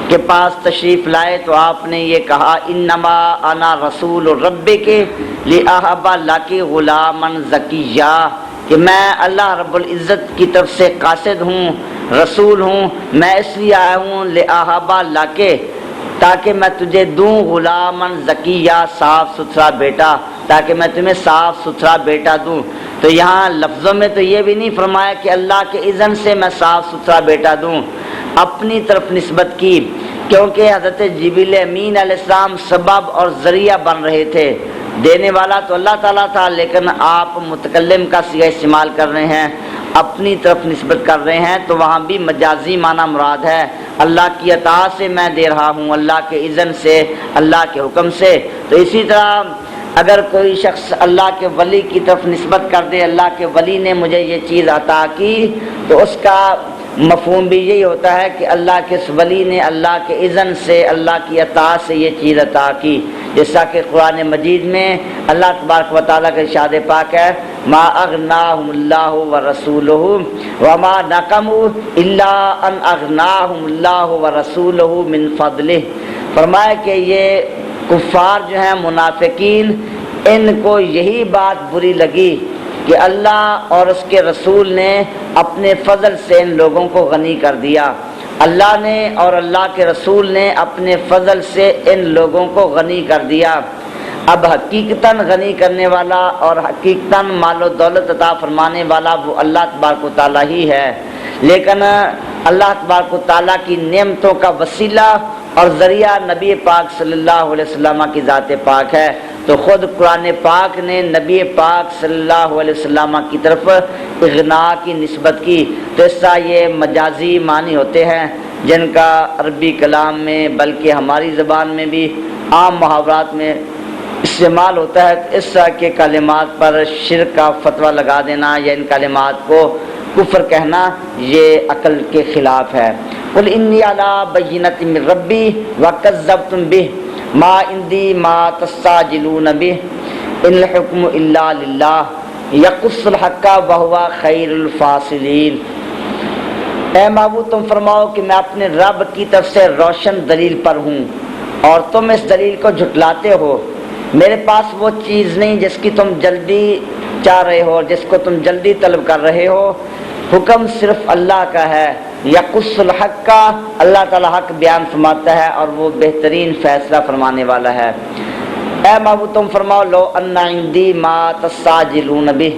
کے پاس تشریف لائے تو آپ نے یہ کہا انما انا رسول ربک لاہب لک غلاما زکیہ، کہ میں اللہ رب العزت کی طرف سے قاصد ہوں، رسول ہوں، میں اس لیے آیا ہوں لاہب لک، تاکہ میں تجھے دوں غلاما زکیہ، صاف ستھرا بیٹا، تاکہ میں تمہیں صاف ستھرا بیٹا دوں۔ تو یہاں لفظوں میں تو یہ بھی نہیں فرمایا کہ اللہ کے اذن سے میں صاف ستھرا بیٹا دوں، اپنی طرف نسبت کی، کیونکہ حضرت جبریل امین علیہ السلام سبب اور ذریعہ بن رہے تھے، دینے والا تو اللہ تعالیٰ تھا، لیکن آپ متکلم کا صیغہ استعمال کر رہے ہیں، اپنی طرف نسبت کر رہے ہیں، تو وہاں بھی مجازی معنی مراد ہے، اللہ کی اطاعت سے میں دے رہا ہوں، اللہ کے اذن سے، اللہ کے حکم سے۔ تو اسی طرح اگر کوئی شخص اللہ کے ولی کی طرف نسبت کر دے، اللہ کے ولی نے مجھے یہ چیز عطا کی، تو اس کا مفہوم بھی یہی ہوتا ہے کہ اللہ کے اس ولی نے اللہ کے اذن سے، اللہ کی اطاعت سے یہ چیز عطا کی، جیسا کہ قرآن مجید میں اللہ تبارک و تعالیٰ کا ارشاد پاک ہے ما اغناہم اللہ ورسولہ وما نقموا الا ان اغناہم اللہ ورسولہ من فضلہ، فرمایا کہ یہ کفار جو ہیں، منافقین، ان کو یہی بات بری لگی کہ اللہ اور اس کے رسول نے اپنے فضل سے ان لوگوں کو غنی کر دیا، اللہ نے اور اللہ کے رسول نے اپنے فضل سے ان لوگوں کو غنی کر دیا۔ اب حقیقتاً غنی کرنے والا اور حقیقتاً مال و دولت عطا فرمانے والا وہ اللہ تبارک و تعالیٰ ہی ہے، لیکن اللہ تبارک و تعالیٰ کی نعمتوں کا وسیلہ اور ذریعہ نبی پاک صلی اللہ علیہ وسلم کی ذات پاک ہے، تو خود قرآن پاک نے نبی پاک صلی اللہ علیہ وسلم کی طرف اغنا کی نسبت کی، تو اس طرح یہ مجازی معنی ہوتے ہیں جن کا عربی کلام میں بلکہ ہماری زبان میں بھی عام محاورات میں استعمال ہوتا ہے۔ اس طرح کے کلمات پر شرک کا فتویٰ لگا دینا یا ان کلمات کو کفر کہنا یہ عقل کے خلاف ہے۔ قل انی علی بینۃ من ربی وکذبتم بہ ما عندی ما تستعجلون بہ ان الحکم الا للہ یقص الحق وہو خیر الفاصلین۔ اے معبود تم فرماؤ کہ میں اپنے رب کی طرف سے روشن دلیل پر ہوں اور تم اس دلیل کو جھٹلاتے ہو، میرے پاس وہ چیز نہیں جس کی تم جلدی چاہ رہے ہو اور جس کو تم جلدی طلب کر رہے ہو، حکم صرف اللہ کا ہے، یقص الحق کا، اللہ تعالیٰ حق بیان فرماتا ہے اور وہ بہترین فیصلہ فرمانے والا ہے۔ اے معبود تم فرماؤ لو ان عندی ما تستعجلون بہ،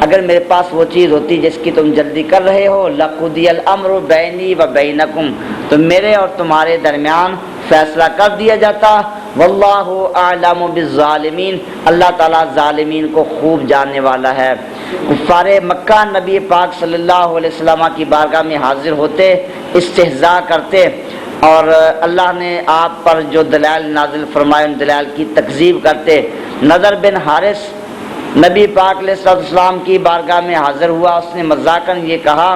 اگر میرے پاس وہ چیز ہوتی جس کی تم جلدی کر رہے ہو، لقضی الامر بینی و بینکم، تو میرے اور تمہارے درمیان فیصلہ کر دیا جاتا، واللہ اعلم بالظالمین، اللہ تعالیٰ ظالمین کو خوب جاننے والا ہے۔ کفار مکہ نبی پاک صلی اللہ علیہ وسلم کی بارگاہ میں حاضر ہوتے، استہزاء کرتے، اور اللہ نے آپ پر جو دلائل نازل فرمائے ان دلائل کی تکذیب کرتے، نضر بن حارث نبی پاک علیہ السلام کی بارگاہ میں حاضر ہوا، اس نے مذاقاً یہ کہا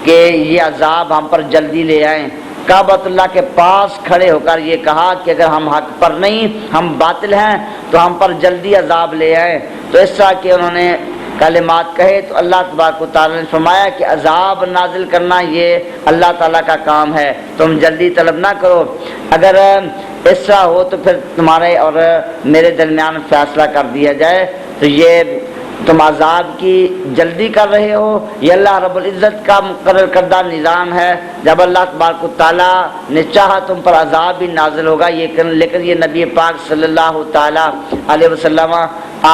کہ یہ عذاب ہم پر جلدی لے آئیں۔ کعبۃ اللہ کے پاس کھڑے ہو کر یہ کہا کہ اگر ہم حق پر نہیں، ہم باطل ہیں، تو ہم پر جلدی عذاب لے آئیں۔ تو اس طرح کہ انہوں نے کلمات کہے تو اللہ تبارک و تعالیٰ نے فرمایا کہ عذاب نازل کرنا یہ اللہ تعالیٰ کا کام ہے، تم جلدی طلب نہ کرو۔ اگر اس طرح ہو تو پھر تمہارے اور میرے درمیان فیصلہ کر دیا جائے، تو یہ تم عذاب کی جلدی کر رہے ہو، یہ اللہ رب العزت کا مقرر کردہ نظام ہے۔ جب اللہ تبارک و تعالیٰ نے چاہا تم پر عذاب بھی نازل ہوگا، لیکن یہ نبی پاک صلی اللہ تعالیٰ علیہ وسلم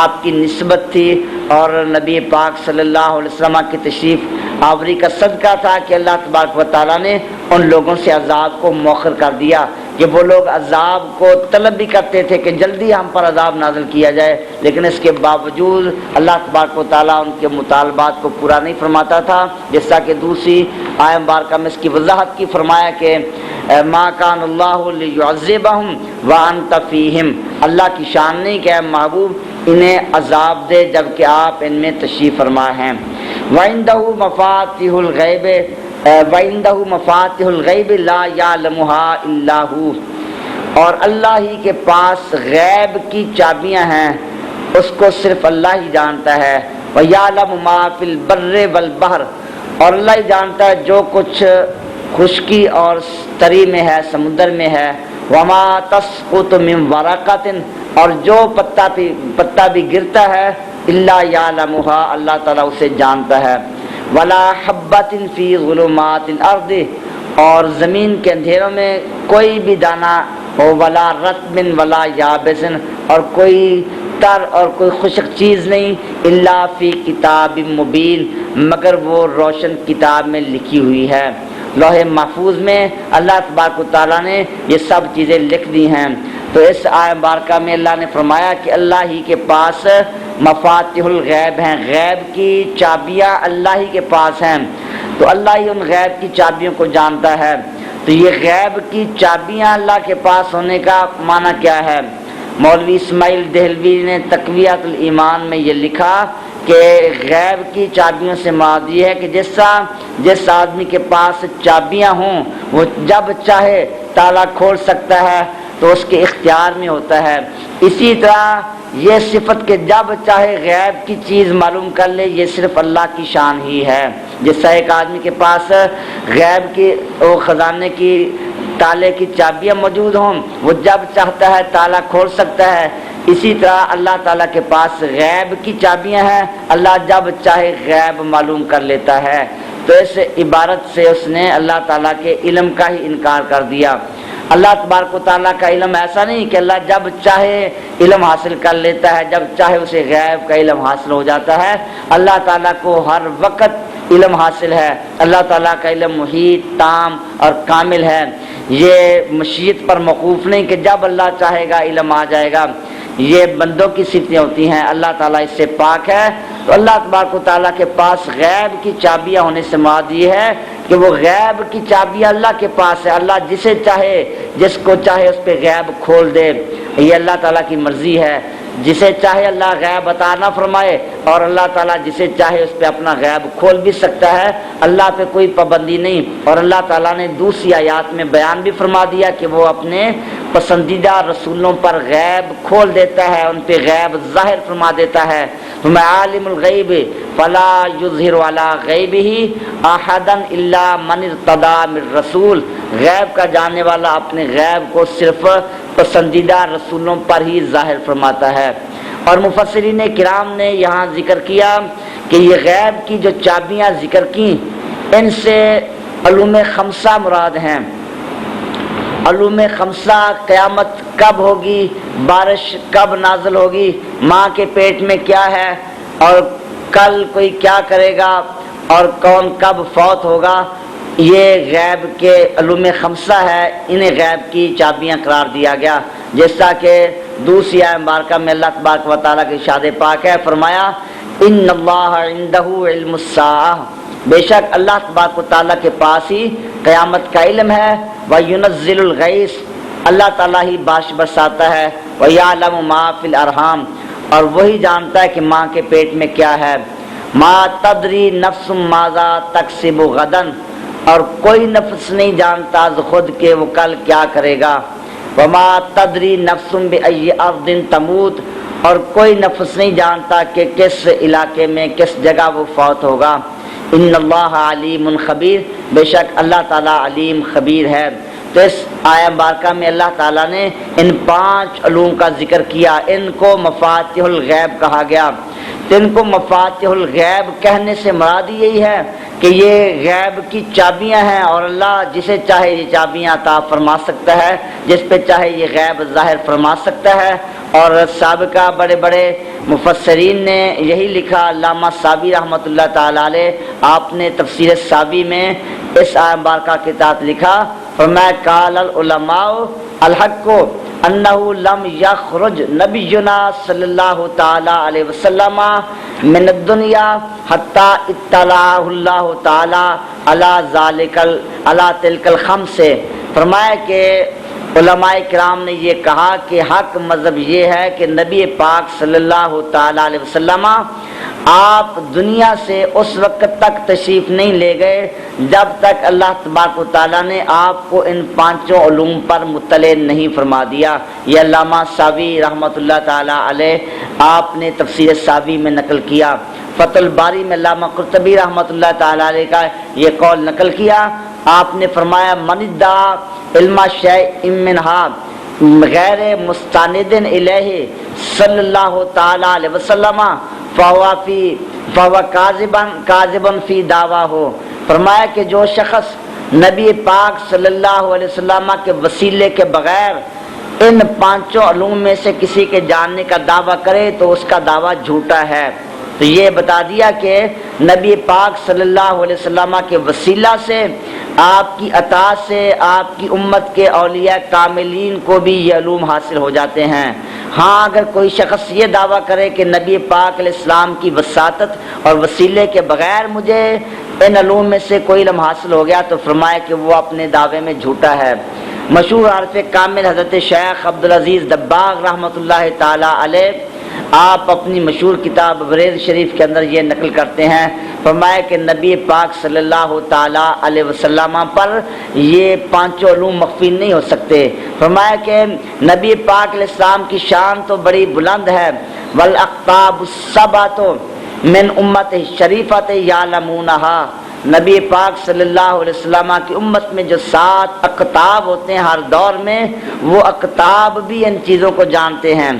آپ کی نسبت تھی، اور نبی پاک صلی اللہ علیہ وسلم کی تشریف آوری کا صدقہ تھا کہ اللہ تبارک و تعالیٰ نے ان لوگوں سے عذاب کو مؤخر کر دیا کہ وہ لوگ عذاب کو طلب بھی کرتے تھے کہ جلدی ہم پر عذاب نازل کیا جائے، لیکن اس کے باوجود اللہ تبارک و تعالیٰ ان کے مطالبات کو پورا نہیں فرماتا تھا۔ جیسا کہ دوسری آیت مبارکہ میں اس کی وضاحت کی فرمایا کہ ما کان اللہ لیعذبہم وانت فیہم، اللہ کی شان نہیں کہ اے محبوب انہیں عذاب دے جبکہ آپ ان میں تشریف فرما ہیں۔ وَعِندَهُ مَفَاتِحُ الْغَيْبِ وَعِندَهُ مَفَاتِحُ الْغَيْبِ لَا يَعْلَمُهَا إِلَّا هُوَ، اور اللہ ہی کے پاس غیب کی چابیاں ہیں، اس کو صرف اللہ ہی جانتا ہے۔ وَيَعْلَمُ مَا فِي الْبَرِّ وَالْبَحْرِ، اور اللہ ہی جانتا ہے جو کچھ خشکی اور تری میں ہے، سمندر میں ہے۔ وَمَا تَسْقُطُ مِن وَرَقَةٍ، اور جو پتا بھی گرتا ہے، الا یعلمها، اللہ تعالیٰ اسے جانتا ہے۔ وَلَا حَبَّةٍ فِي ظُلُمَاتِ الْأَرْضِ، اور زمین کے اندھیروں میں کوئی بھی دانہ ہو، وَلَا رَطْبٍ وَلَا یابسٍ، اور کوئی تر اور کوئی خشک چیز نہیں، الا فی کتاب مبین، مگر وہ روشن کتاب میں لکھی ہوئی ہے۔ لوح محفوظ میں اللہ تبارک و تعالیٰ نے یہ سب چیزیں لکھ دی ہیں۔ تو اس آیت مبارکہ میں اللہ نے فرمایا کہ اللہ ہی کے پاس مفاتیح الغیب ہیں، غیب کی چابیاں اللہ ہی کے پاس ہیں، تو اللہ ہی ان غیب کی چابیوں کو جانتا ہے۔ تو یہ غیب کی چابیاں اللہ کے پاس ہونے کا معنی کیا ہے؟ مولوی اسماعیل دہلوی نے تقویۃ الایمان میں یہ لکھا کہ غیب کی چابیوں سے مراد یہ ہے کہ جس آدمی کے پاس چابیاں ہوں وہ جب چاہے تالا کھول سکتا ہے، تو اس کے اختیار میں ہوتا ہے۔ اسی طرح یہ صفت کہ جب چاہے غیب کی چیز معلوم کر لے، یہ صرف اللہ کی شان ہی ہے۔ جیسا ایک آدمی کے پاس غیب کی خزانے کی تالے کی چابیاں موجود ہوں، وہ جب چاہتا ہے تالا کھول سکتا ہے، اسی طرح اللہ تعالیٰ کے پاس غیب کی چابیاں ہیں، اللہ جب چاہے غیب معلوم کر لیتا ہے۔ تو اس عبارت سے اس نے اللہ تعالیٰ کے علم کا ہی انکار کر دیا۔ اللہ تبارک و تعالیٰ کا علم ایسا نہیں کہ اللہ جب چاہے علم حاصل کر لیتا ہے، جب چاہے اسے غیب کا علم حاصل ہو جاتا ہے۔ اللہ تعالیٰ کو ہر وقت علم حاصل ہے، اللہ تعالیٰ کا علم محیط، تام اور کامل ہے۔ یہ مشیت پر موقوف نہیں کہ جب اللہ چاہے گا علم آ جائے گا، یہ بندوں کی صفتیں ہوتی ہیں، اللہ تعالیٰ اس سے پاک ہے۔ تو اللہ تبارک و تعالیٰ کے پاس غیب کی چابیاں ہونے سے مراد یہ ہے کہ وہ غیب کی چابیاں اللہ کے پاس ہے، اللہ جسے چاہے، جس کو چاہے اس پہ غیب کھول دے، یہ اللہ تعالیٰ کی مرضی ہے۔ جسے چاہے اللہ غیب عطا نہ فرمائے، اور اللہ تعالیٰ جسے چاہے اس پہ اپنا غیب کھول بھی سکتا ہے، اللہ پہ کوئی پابندی نہیں۔ اور اللہ تعالیٰ نے دوسری آیات میں بیان بھی فرما دیا کہ وہ اپنے پسندیدہ رسولوں پر غیب کھول دیتا ہے، ان پہ غیب ظاہر فرما دیتا ہے۔ میں عالم الغیب فلا یظہر علی غیبہ احدا الا من ارتضی من رسول، غیب کا جاننے والا اپنے غیب کو صرف پسندیدہ رسولوں پر ہی ظاہر فرماتا ہے۔ اور مفسرین کرام نے یہاں ذکر کیا کہ یہ غیب کی جو چابیاں ذکر کی، ان سے علوم خمسہ مراد ہیں۔ علوم خمسہ، قیامت کب ہوگی، بارش کب نازل ہوگی، ماں کے پیٹ میں کیا ہے، اور کل کوئی کیا کرے گا، اور کون کب فوت ہوگا، یہ غیب کے علوم خمسہ ہے، انہیں غیب کی چابیاں قرار دیا گیا۔ جیسا کہ دوسری آیت مبارکہ میں اللہ تبارک و تعالیٰ کے ارشاد پاک ہے، فرمایا ان اللہ عنده علم الساعہ، بے شک اللہ تبارک و تعالیٰ کے پاس ہی قیامت کا علم ہے۔ وَيُنَزِّلُ الْغَيْثَ، اللہ تعالیٰ ہی بارش برساتا ہے۔ وَيَعْلَمُ مَا فِي الْأَرْحَامِ، اور وہی جانتا ہے کہ ماں کے پیٹ میں کیا ہے. ما تدری نفس ماذا تکسب غدن، اور کوئی نفس نہیں جانتا خود کہ وہ کل کیا کرے گا. وما تدری نفس بأی ارض تموت، اور کوئی نفس نہیں جانتا کہ کس علاقے میں کس جگہ وہ فوت ہوگا. ان اللہ علیم خبیر، بے شک اللہ تعالیٰ علیم خبیر ہے. تو اس آیہ مبارکہ میں اللہ تعالیٰ نے ان 5 علوم کا ذکر کیا. ان کو مفاتیح الغیب کہا گیا. تو ان کو مفاتیح الغیب کہنے سے مراد یہی ہے کہ یہ غیب کی چابیاں ہیں، اور اللہ جسے چاہے یہ چابیاں عطا فرما سکتا ہے، جس پہ چاہے یہ غیب ظاہر فرما سکتا ہے. اور سابقہ بڑے بڑے مفسرین نے یہی لکھا. علامہ صابی رحمۃ اللہ تعالیٰ علیہ، آپ نے تفسیر صابی میں اس آیہ مبارکہ کے تحت لکھا، فرمایا قال العلماء الحق انہ لم یخرج نبینا صلی اللہ تعالی علیہ وسلم من الدنیا حتی اطلعہ اللہ تعالی علی تلک الخمس. فرمایا کہ علماء کرام نے یہ کہا کہ حق مذہب یہ ہے کہ نبی پاک صلی اللہ تعالی علیہ وسلم آپ دنیا سے اس وقت تک تشریف نہیں لے گئے جب تک اللہ تبارک و تعالیٰ نے آپ کو ان 5 علوم پر مطلع نہیں فرما دیا. یہ علامہ صاوی رحمۃ اللہ تعالیٰ علیہ آپ نے تفسیر صاوی میں نقل کیا. فتح الباری میں علامہ قرطبی رحمۃ اللہ تعالیٰ علیہ کا یہ قول نقل کیا. آپ نے فرمایا من ادعا علم شیء منہا غیر مستند الیہ صلی اللہ تعالی علیہ وسلم فہو کاذب فی دعواہ. فرمایا کہ جو شخص نبی پاک صلی اللہ علیہ وسلم کے وسیلے کے بغیر ان 5 علوم میں سے کسی کے جاننے کا دعویٰ کرے تو اس کا دعویٰ جھوٹا ہے. تو یہ بتا دیا کہ نبی پاک صلی اللہ علیہ وسلم کے وسیلہ سے، آپ کی عطا سے آپ کی امت کے اولیاء کاملین کو بھی یہ علوم حاصل ہو جاتے ہیں. ہاں اگر کوئی شخص یہ دعویٰ کرے کہ نبی پاک علیہ السلام کی وساطت اور وسیلے کے بغیر مجھے ان علوم میں سے کوئی علم حاصل ہو گیا تو فرمایا کہ وہ اپنے دعوے میں جھوٹا ہے. مشہور عارف کامل حضرت شیخ عبدالعزیز دباغ رحمۃ اللہ تعالی علیہ، آپ اپنی مشہور کتاب بریز شریف کے اندر یہ نقل کرتے ہیں. فرمایا کہ نبی پاک صلی اللہ تعالی علیہ وسلم پر یہ 5 علوم مخفی نہیں ہو سکتے. فرمایا کہ نبی پاک علیہ السلام کی شان تو بڑی بلند ہے. والاقطاب السبعۃ من امت شریفۃ یعلمونہا، نبی پاک صلی اللہ علیہ وسلم کی امت میں جو 7 اقطاب ہوتے ہیں ہر دور میں، وہ اقطاب بھی ان چیزوں کو جانتے ہیں.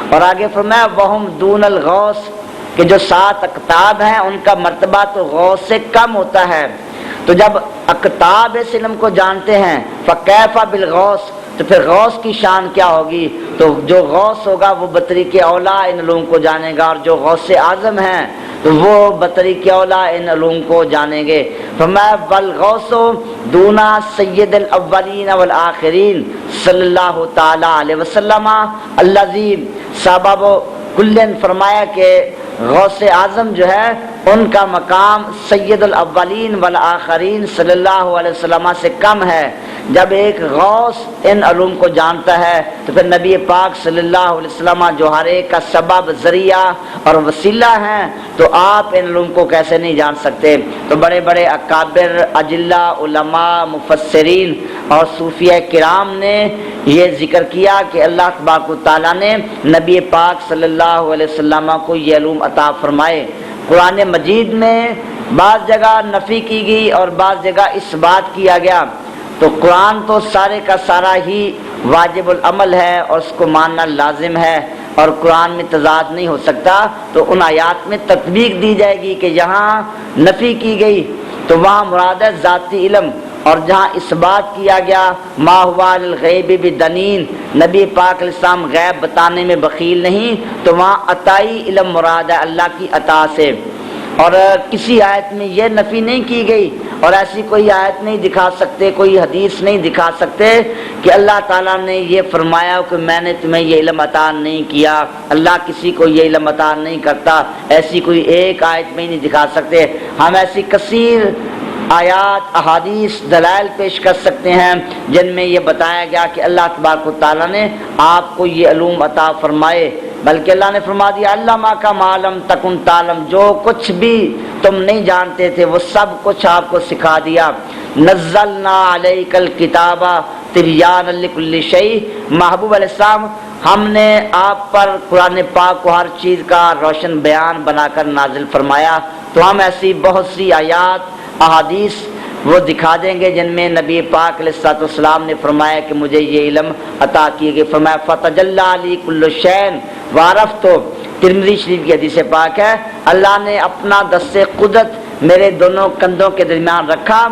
اور آگے فرمایا وہم دون الغوث، کہ جو 7 اقطاب ہیں ان کا مرتبہ تو غوث سے کم ہوتا ہے. تو جب اقطاب اس علم کو جانتے ہیں فکیف بالغوث، تو پھر غوث کی شان کیا ہوگی. تو جو غوث ہوگا وہ بطریق اولا ان علوم کو جانے گا، اور جو غوث اعظم ہیں تو وہ بطریق اولا ان علوم کو جانیں گے. فرمایا والغوث دون سید الاولین والآخرین صلی اللہ تعالی علیہ وسلم الذی سبب کلن. فرمایا کہ غوث اعظم جو ہے ان کا مقام سید الاولین والآخرین صلی اللہ علیہ وسلم سے کم ہے. جب ایک غوث ان علوم کو جانتا ہے تو پھر نبی پاک صلی اللہ علیہ وسلم جو ہر ایک کا سبب، ذریعہ اور وسیلہ ہیں، تو آپ ان علوم کو کیسے نہیں جان سکتے. تو بڑے بڑے اکابر، اجلہ، علماء، مفسرین اور صوفیہ کرام نے یہ ذکر کیا کہ اللہ تبارک و تعالیٰ نے نبی پاک صلی اللہ علیہ وسلم کو یہ علوم عطا فرمائے. قرآن مجید میں بعض جگہ نفی کی گئی اور بعض جگہ اس بات کیا گیا. تو قرآن تو سارے کا سارا ہی واجب العمل ہے اور اس کو ماننا لازم ہے، اور قرآن میں تضاد نہیں ہو سکتا. تو ان آیات میں تطبیق دی جائے گی کہ جہاں نفی کی گئی تو وہاں مراد ہے ذاتی علم، اور جہاں اس بات کیا گیا ما ہوا الغیب بدنین، نبی پاک علیہ السلام غیب بتانے میں بخیل نہیں، تو وہاں عطائی علم مراد ہے اللہ کی عطا سے. اور کسی آیت میں یہ نفی نہیں کی گئی، اور ایسی کوئی آیت نہیں دکھا سکتے، کوئی حدیث نہیں دکھا سکتے کہ اللہ تعالیٰ نے یہ فرمایا کہ میں نے تمہیں یہ علم عطا نہیں کیا. اللہ کسی کو یہ علم عطا نہیں کرتا، ایسی کوئی ایک آیت میں نہیں دکھا سکتے. ہم ایسی کثیر آیات، احادیث، دلائل پیش کر سکتے ہیں جن میں یہ بتایا گیا کہ اللہ تبارک و تعالیٰ نے آپ کو یہ علوم عطا فرمائے. بلکہ اللہ نے فرما دیا علمہ کا معلم تکن تعلم، جو کچھ بھی تم نہیں جانتے تھے وہ سب کچھ آپ کو سکھا دیا۔ نزلنا علیک الکتاب تبیانا لکل شیء، محبوب علیہ السلام ہم نے آپ پر قرآن پاک کو ہر چیز کا روشن بیان بنا کر نازل فرمایا۔ تو ہم ایسی بہت سی آیات احادیث وہ دکھا دیں گے جن میں نبی پاک علیہ الصلوۃ والسلام نے فرمایا کہ مجھے یہ علم عطا کیے گئے۔ فرمایا فتجلی لی کل شیء وعرفت، ترمذی شریف کی حدیث پاک ہے، اللہ نے اپنا دست قدرت میرے دونوں کندھوں کے درمیان رکھا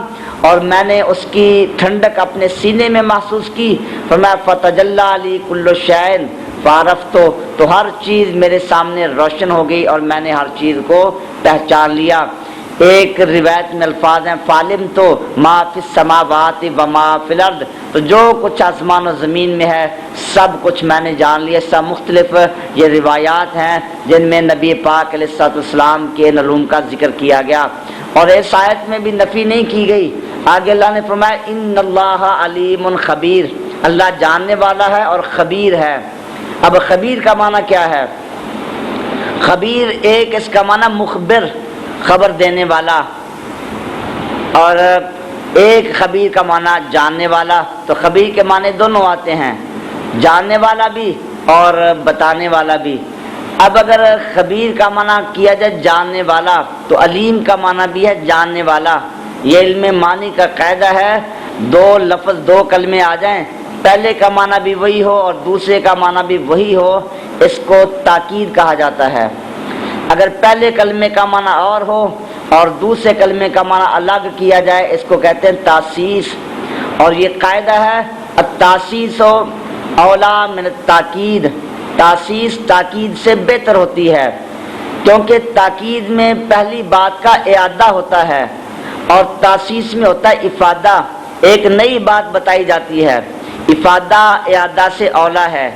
اور میں نے اس کی ٹھنڈک اپنے سینے میں محسوس کی۔ فرمایا فتجلی لی کل شیء فعرفت، تو ہر چیز میرے سامنے روشن ہو گئی اور میں نے ہر چیز کو پہچان لیا۔ ایک روایت میں الفاظ ہیں فعلم تو ما فی السماوات و ما فی الارض، تو جو کچھ آسمان و زمین میں ہے سب کچھ میں نے جان لیا۔ سب مختلف یہ روایات ہیں جن میں نبی پاک علیہ الصلوۃ والسلام کے علوم کا ذکر کیا گیا، اور اس آیت میں بھی نفی نہیں کی گئی۔ آگے اللہ نے فرمایا ان اللہ علیم خبیر، اللہ جاننے والا ہے اور خبیر ہے۔ اب خبیر کا معنی کیا ہے؟ خبیر ایک اس کا معنی مخبر، خبر دینے والا، اور ایک خبیر کا معنی جاننے والا۔ تو خبیر کے معنی دونوں آتے ہیں، جاننے والا بھی اور بتانے والا بھی۔ اب اگر خبیر کا معنی کیا جائے جاننے والا، تو علیم کا معنی بھی ہے جاننے والا۔ یہ علم معنی کا قاعدہ ہے، دو لفظ دو کلمے آ جائیں، پہلے کا معنی بھی وہی ہو اور دوسرے کا معنی بھی وہی ہو، اس کو تاکید کہا جاتا ہے۔ اگر پہلے کلمے کا معنی اور ہو اور دوسرے کلمے کا معنی الگ کیا جائے، اس کو کہتے ہیں تاسیس۔ اور یہ قاعدہ ہے التاسیس اولا من التاکید، تاسیس تاکید سے بہتر ہوتی ہے، کیونکہ تاکید میں پہلی بات کا اعادہ ہوتا ہے اور تاسیس میں ہوتا ہے افادہ، ایک نئی بات بتائی جاتی ہے۔ افادہ اعادہ سے اولا ہے،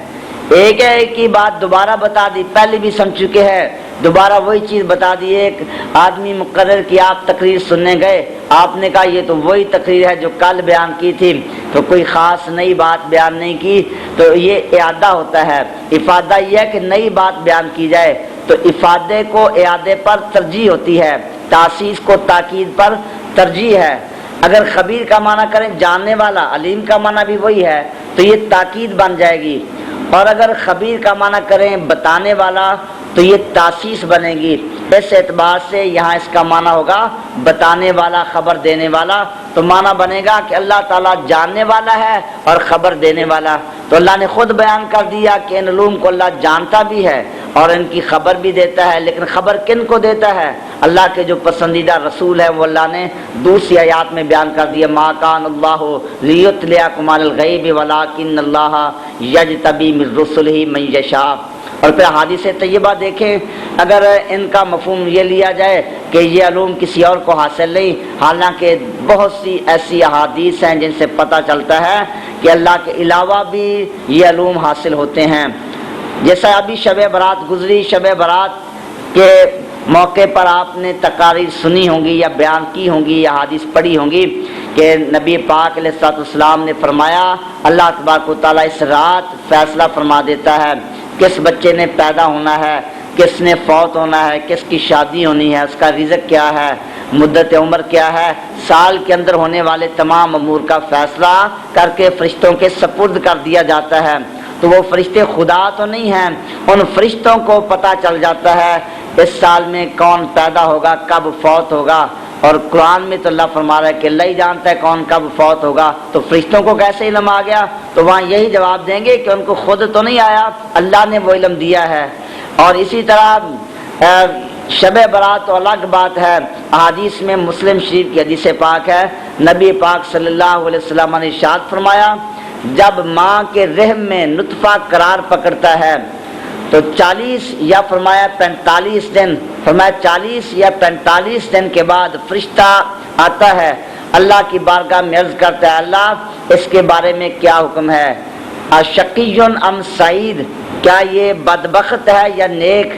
ایک ہی بات دوبارہ بتا دی، پہلے بھی سن چکے ہیں، دوبارہ وہی چیز بتا دی۔ ایک آدمی مقرر کی آپ تقریر سننے گئے، آپ نے کہا یہ تو وہی تقریر ہے جو کل بیان کی تھی، تو کوئی خاص نئی بات بیان نہیں کی، تو یہ اعادہ ہوتا ہے۔ افادہ یہ ہے کہ نئی بات بیان کی جائے، تو افادے کو اعادے پر ترجیح ہوتی ہے، تاسیس کو تاکید پر ترجیح ہے۔ اگر خبیر کا معنی کریں جاننے والا، علیم کا معنی بھی وہی ہے، تو یہ تاکید بن جائے گی۔ اور اگر خبیر کا معنی کریں بتانے والا، تو یہ تاسیس بنے گی۔ اس اعتبار سے یہاں اس کا معنی ہوگا بتانے والا، خبر دینے والا، تو معنی بنے گا کہ اللہ تعالیٰ جاننے والا ہے اور خبر دینے والا۔ تو اللہ نے خود بیان کر دیا کہ ان علوم کو اللہ جانتا بھی ہے اور ان کی خبر بھی دیتا ہے، لیکن خبر کن کو دیتا ہے؟ اللہ کے جو پسندیدہ رسول ہے، وہ اللہ نے دوسری آیات میں بیان کر دیا ما کان اللہ لیطلعکم علی الغیب ولکن اللہ یجتبی من رسلہ من یشاء۔ اور پھر حدیث طیبہ دیکھیں، اگر ان کا مفہوم یہ لیا جائے کہ یہ علوم کسی اور کو حاصل نہیں، حالانکہ بہت سی ایسی احادیث ہیں جن سے پتہ چلتا ہے کہ اللہ کے علاوہ بھی یہ علوم حاصل ہوتے ہیں۔ جیسا ابھی شب برات گزری، شب برات کے موقع پر آپ نے تقاریر سنی ہوں گی یا بیان کی ہوں گی یا حدیث پڑھی ہوں گی کہ نبی پاک علیہ الصلوۃ والسلام نے فرمایا اللہ تبارک و تعالیٰ اس رات فیصلہ فرما دیتا ہے کس بچے نے پیدا ہونا ہے، کس نے فوت ہونا ہے، کس کی شادی ہونی ہے، اس کا رزق کیا ہے، مدت عمر کیا ہے، سال کے اندر ہونے والے تمام امور کا فیصلہ کر کے فرشتوں کے سپرد کر دیا جاتا ہے۔ تو وہ فرشتے خدا تو نہیں ہیں، ان فرشتوں کو پتہ چل جاتا ہے اس سال میں کون پیدا ہوگا، کب فوت ہوگا۔ اور قرآن میں تو اللہ فرما رہا ہے کہ اللہ ہی جانتا ہے کون کب فوت ہوگا، تو فرشتوں کو کیسے علم آ گیا؟ تو وہاں یہی جواب دیں گے کہ ان کو خود تو نہیں آیا، اللہ نے وہ علم دیا ہے۔ اور اسی طرح شب برات تو الگ بات ہے، احادیث میں مسلم شریف کی حدیث پاک ہے، نبی پاک صلی اللہ علیہ وسلم نے ارشاد فرمایا جب ماں کے رحم میں نطفہ قرار پکڑتا ہے تو 40 یا فرمایا 45 دن، فرمایا 40 یا 45 دن کے بعد فرشتہ آتا ہے، اللہ کی بارگاہ میں عرض کرتا ہے اللہ اس کے بارے میں کیا حکم ہے، اشقی ام سعید، کیا یہ بدبخت ہے یا نیک؟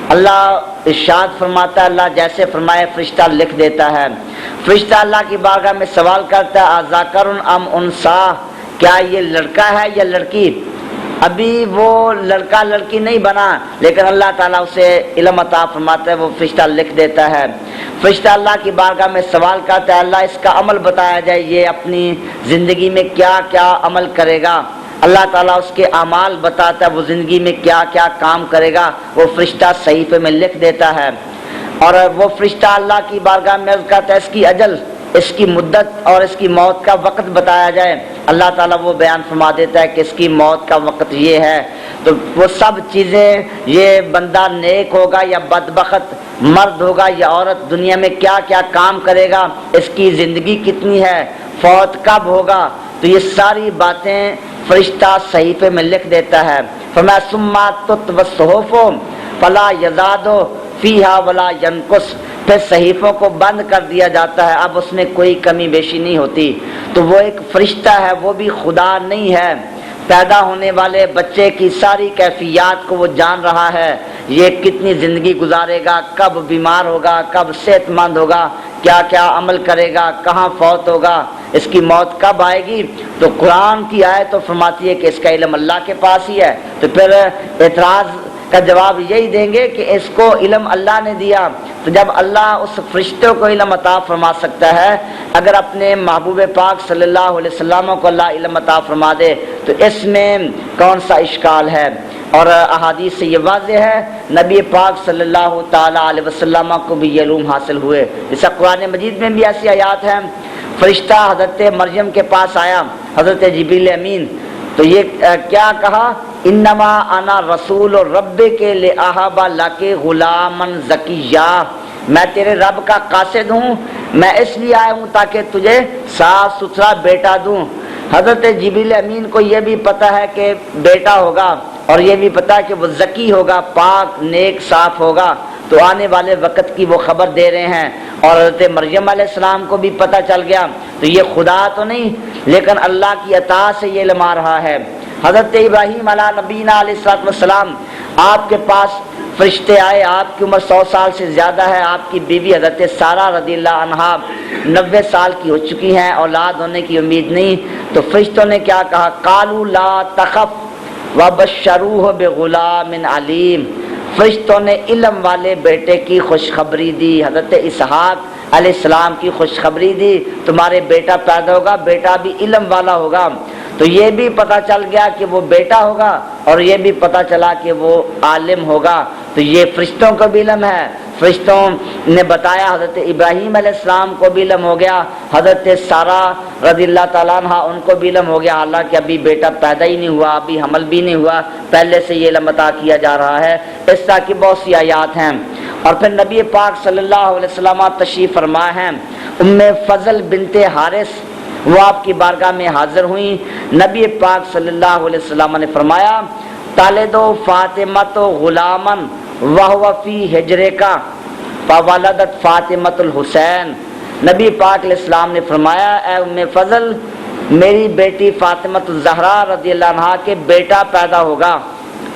اللہ ارشاد فرماتا ہے اللہ جیسے فرمائے فرشتہ لکھ دیتا ہے۔ فرشتہ اللہ کی بارگاہ میں سوال کرتا ہے اذکر ام انثی، کیا یہ لڑکا ہے یا لڑکی؟ ابھی وہ لڑکا لڑکی نہیں بنا، لیکن اللہ تعالیٰ اسے علم عطا فرماتا ہے، وہ فرشتہ لکھ دیتا ہے۔ فرشتہ اللہ کی بارگاہ میں سوال کرتا ہے، اللہ اس کا عمل بتایا جائے، یہ اپنی زندگی میں کیا کیا عمل کرے گا۔ اللہ تعالیٰ اس کے اعمال بتاتا ہے، وہ زندگی میں کیا کیا کام کرے گا، وہ فرشتہ صحیفے میں لکھ دیتا ہے۔ اور وہ فرشتہ اللہ کی بارگاہ میں عرض کرتا ہے اس کی اجل، اس کی مدت اور اس کی موت کا وقت بتایا جائے۔ اللہ تعالیٰ وہ بیان فرما دیتا ہے کہ اس کی موت کا وقت یہ ہے۔ تو وہ سب چیزیں، یہ بندہ نیک ہوگا یا بدبخت، مرد ہوگا یا عورت، دنیا میں کیا کیا کام کرے گا، اس کی زندگی کتنی ہے، فوت کب ہوگا، تو یہ ساری باتیں فرشتہ صحیفے میں لکھ دیتا ہے۔ فرمایا ثم تطوی الصحف فلا یزاد فیہا ولا ینقص، پھر صحیفوں کو بند کر دیا جاتا ہے، اب اس میں کوئی کمی بیشی نہیں ہوتی۔ تو وہ ایک فرشتہ ہے، وہ بھی خدا نہیں ہے، پیدا ہونے والے بچے کی ساری کیفیات کو وہ جان رہا ہے، یہ کتنی زندگی گزارے گا، کب بیمار ہوگا، کب صحت مند ہوگا، کیا کیا عمل کرے گا، کہاں فوت ہوگا، اس کی موت کب آئے گی۔ تو قرآن کی آیت تو فرماتی ہے کہ اس کا علم اللہ کے پاس ہی ہے، تو پھر اعتراض کا جواب یہی دیں گے کہ اس کو علم اللہ نے دیا۔ تو جب اللہ اس فرشتوں کو علم عطا فرما سکتا ہے، اگر اپنے محبوب پاک صلی اللہ علیہ وسلم کو اللہ علم عطا فرما دے تو اس میں کون سا اشکال ہے۔ اور احادیث سے یہ واضح ہے، نبی پاک صلی اللہ تعالی علیہ وسلم کو بھی یہ علوم حاصل ہوئے۔ جیسا قرآن مجید میں بھی ایسی آیات ہیں، فرشتہ حضرت مریم کے پاس آیا، حضرت جبریل امین، تو یہ کیا کہا، انما انا رسول ربک لاہب لک غلاما زکیہ، میں تیرے رب کا قاصد ہوں، میں اس لیے آیا ہوں تاکہ تجھے صاف ستھرا بیٹا دوں۔ حضرت جبریل امین کو یہ بھی پتہ ہے کہ بیٹا ہوگا، اور یہ بھی پتہ ہے کہ وہ زکی ہوگا، پاک نیک صاف ہوگا، تو آنے والے وقت کی وہ خبر دے رہے ہیں۔ اور حضرت مریم علیہ السلام کو بھی پتہ چل گیا، تو یہ خدا تو نہیں، لیکن اللہ کی عطا سے یہ علم آ رہا ہے۔ حضرت ابراہیم علیہ نبینا علیہ السلام، آپ کے پاس فرشتے آئے، آپ کی عمر 100 سال سے زیادہ ہے، آپ کی بیوی حضرت سارہ رضی اللہ عنہا 90 سال کی ہو چکی ہیں، اولاد ہونے کی امید نہیں، تو فرشتوں نے کیا کہا، قالوا لا تخف وبشروہ بغلام علیم، فرشتوں نے علم والے بیٹے کی خوشخبری دی، حضرت اسحاق علیہ السلام کی خوشخبری دی، تمہارے بیٹا پیدا ہوگا، بیٹا بھی علم والا ہوگا۔ تو یہ بھی پتہ چل گیا کہ وہ بیٹا ہوگا، اور یہ بھی پتہ چلا کہ وہ عالم ہوگا، تو یہ فرشتوں کو بھی علم ہے۔ فرشتوں نے بتایا، حضرت ابراہیم علیہ السلام کو بھی علم ہو گیا، حضرت سارہ رضی اللہ تعالیٰ عنہ ان کو بھی علم ہو گیا، حالانکہ ابھی بیٹا پیدا ہی نہیں ہوا، ابھی حمل بھی نہیں ہوا، پہلے سے یہ علم عطا کیا جا رہا ہے۔ اس طرح کی بہت سی آیات ہیں۔ اور پھر نبی پاک صلی اللہ علیہ وسلم تشریف فرما ہیں، ام فضل بنت حارث وہ آپ کی بارگاہ میں حاضر ہوئیں، نبی پاک صلی اللہ علیہ وسلم نے فرمایا، تالد فاطمۃ غلاما وهو فی حجرک فولدت فاطمۃ الحسین، نبی پاک علیہ السلام نے فرمایا، اے ام فضل، میری بیٹی فاطمۃ الزہرا رضی اللہ عنہا کے بیٹا پیدا ہوگا،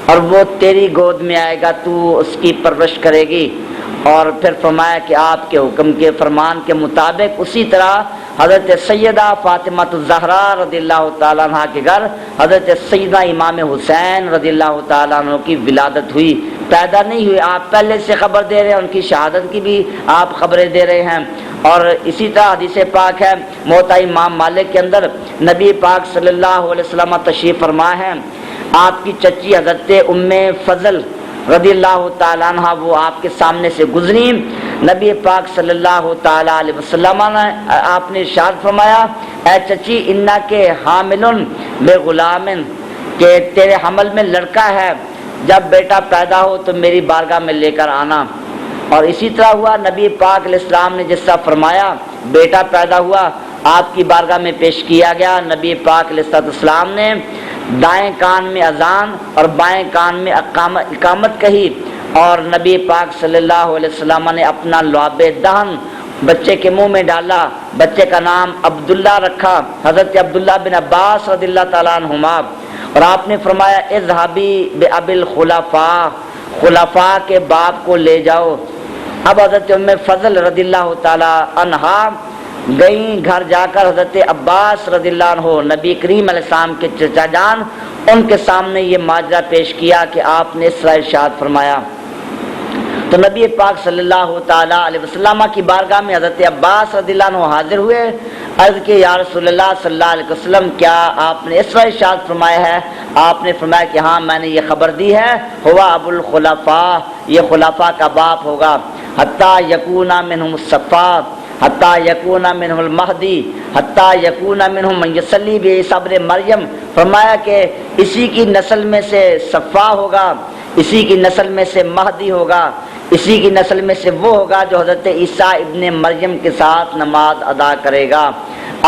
اور وہ تیری گود میں آئے گا، تو اس کی پرورش کرے گی۔ اور پھر فرمایا کہ آپ کے حکم کے فرمان کے مطابق اسی طرح حضرت سیدہ فاطمہ الزہرا رضی اللہ تعالیٰ عنہ کے گھر حضرت سیدہ امام حسین رضی اللہ تعالیٰ عنہ کی ولادت ہوئی، پیدا نہیں ہوئی، آپ پہلے سے خبر دے رہے ہیں، ان کی شہادت کی بھی آپ خبریں دے رہے ہیں۔ اور اسی طرح حدیث پاک ہے موطا امام مالک کے اندر، نبی پاک صلی اللہ علیہ وسلم تشریف فرما ہے، آپ کی چچی حضرت ام فضل رضی اللہ تعالیٰ عنہ وہ آپ کے سامنے سے گزری، نبی پاک صلی اللہ تعالیٰ علیہ وسلم نے آپ نے ارشاد فرمایا، اے چچی، انا کے حامل بغلام، کہ تیرے حمل میں لڑکا ہے، جب بیٹا پیدا ہو تو میری بارگاہ میں لے کر آنا۔ اور اسی طرح ہوا، نبی پاک علیہ السلام نے جس طرح فرمایا، بیٹا پیدا ہوا، آپ کی بارگاہ میں پیش کیا گیا، نبی پاک علیہ السلام نے دائیں کان میں اذان اور بائیں کان میں اقامت کہی، اور نبی پاک صلی اللہ علیہ وسلم نے اپنا لعاب دہن بچے کے منہ میں ڈالا، بچے کا نام عبداللہ رکھا، حضرت عبداللہ بن عباس رضی اللہ تعالیٰ عنہما، اور آپ نے فرمایا، اذهبی بأبی الخلفاء، خلفاء کے باپ کو لے جاؤ۔ اب حضرت ام فضل رضی اللہ تعالیٰ عنہا گئیں، گھر جا کر حضرت عباس رضی اللہ عنہ نبی کریم علیہ السلام کے چچا جان ان کے سامنے یہ ماجرا پیش کیا کہ آپ نے اس طرح ارشاد فرمایا۔ تو نبی پاک صلی اللہ تعالیٰ علیہ وسلم کی بارگاہ میں حضرت عباس رضی اللہ عنہ حاضر ہوئے، عرض کہ یا رسول اللہ صلی اللہ علیہ وسلم کیا آپ نے اس طرح ارشاد فرمایا ہے؟ آپ نے فرمایا کہ ہاں میں نے یہ خبر دی ہے، ہوا ابو الخلفاء، یہ خلفاء کا باپ ہوگا، حتیٰ یکون منہم الصفا، حتیٰ یکون منہم المہدی، حتیٰ یکون منہم من یصلی بعیسی ابن مریم، فرمایا کہ اسی کی نسل میں سے صفا ہوگا، اسی کی نسل میں سے مہدی ہوگا، اسی کی نسل میں سے وہ ہوگا جو حضرت عیسیٰ ابن مریم کے ساتھ نماز ادا کرے گا۔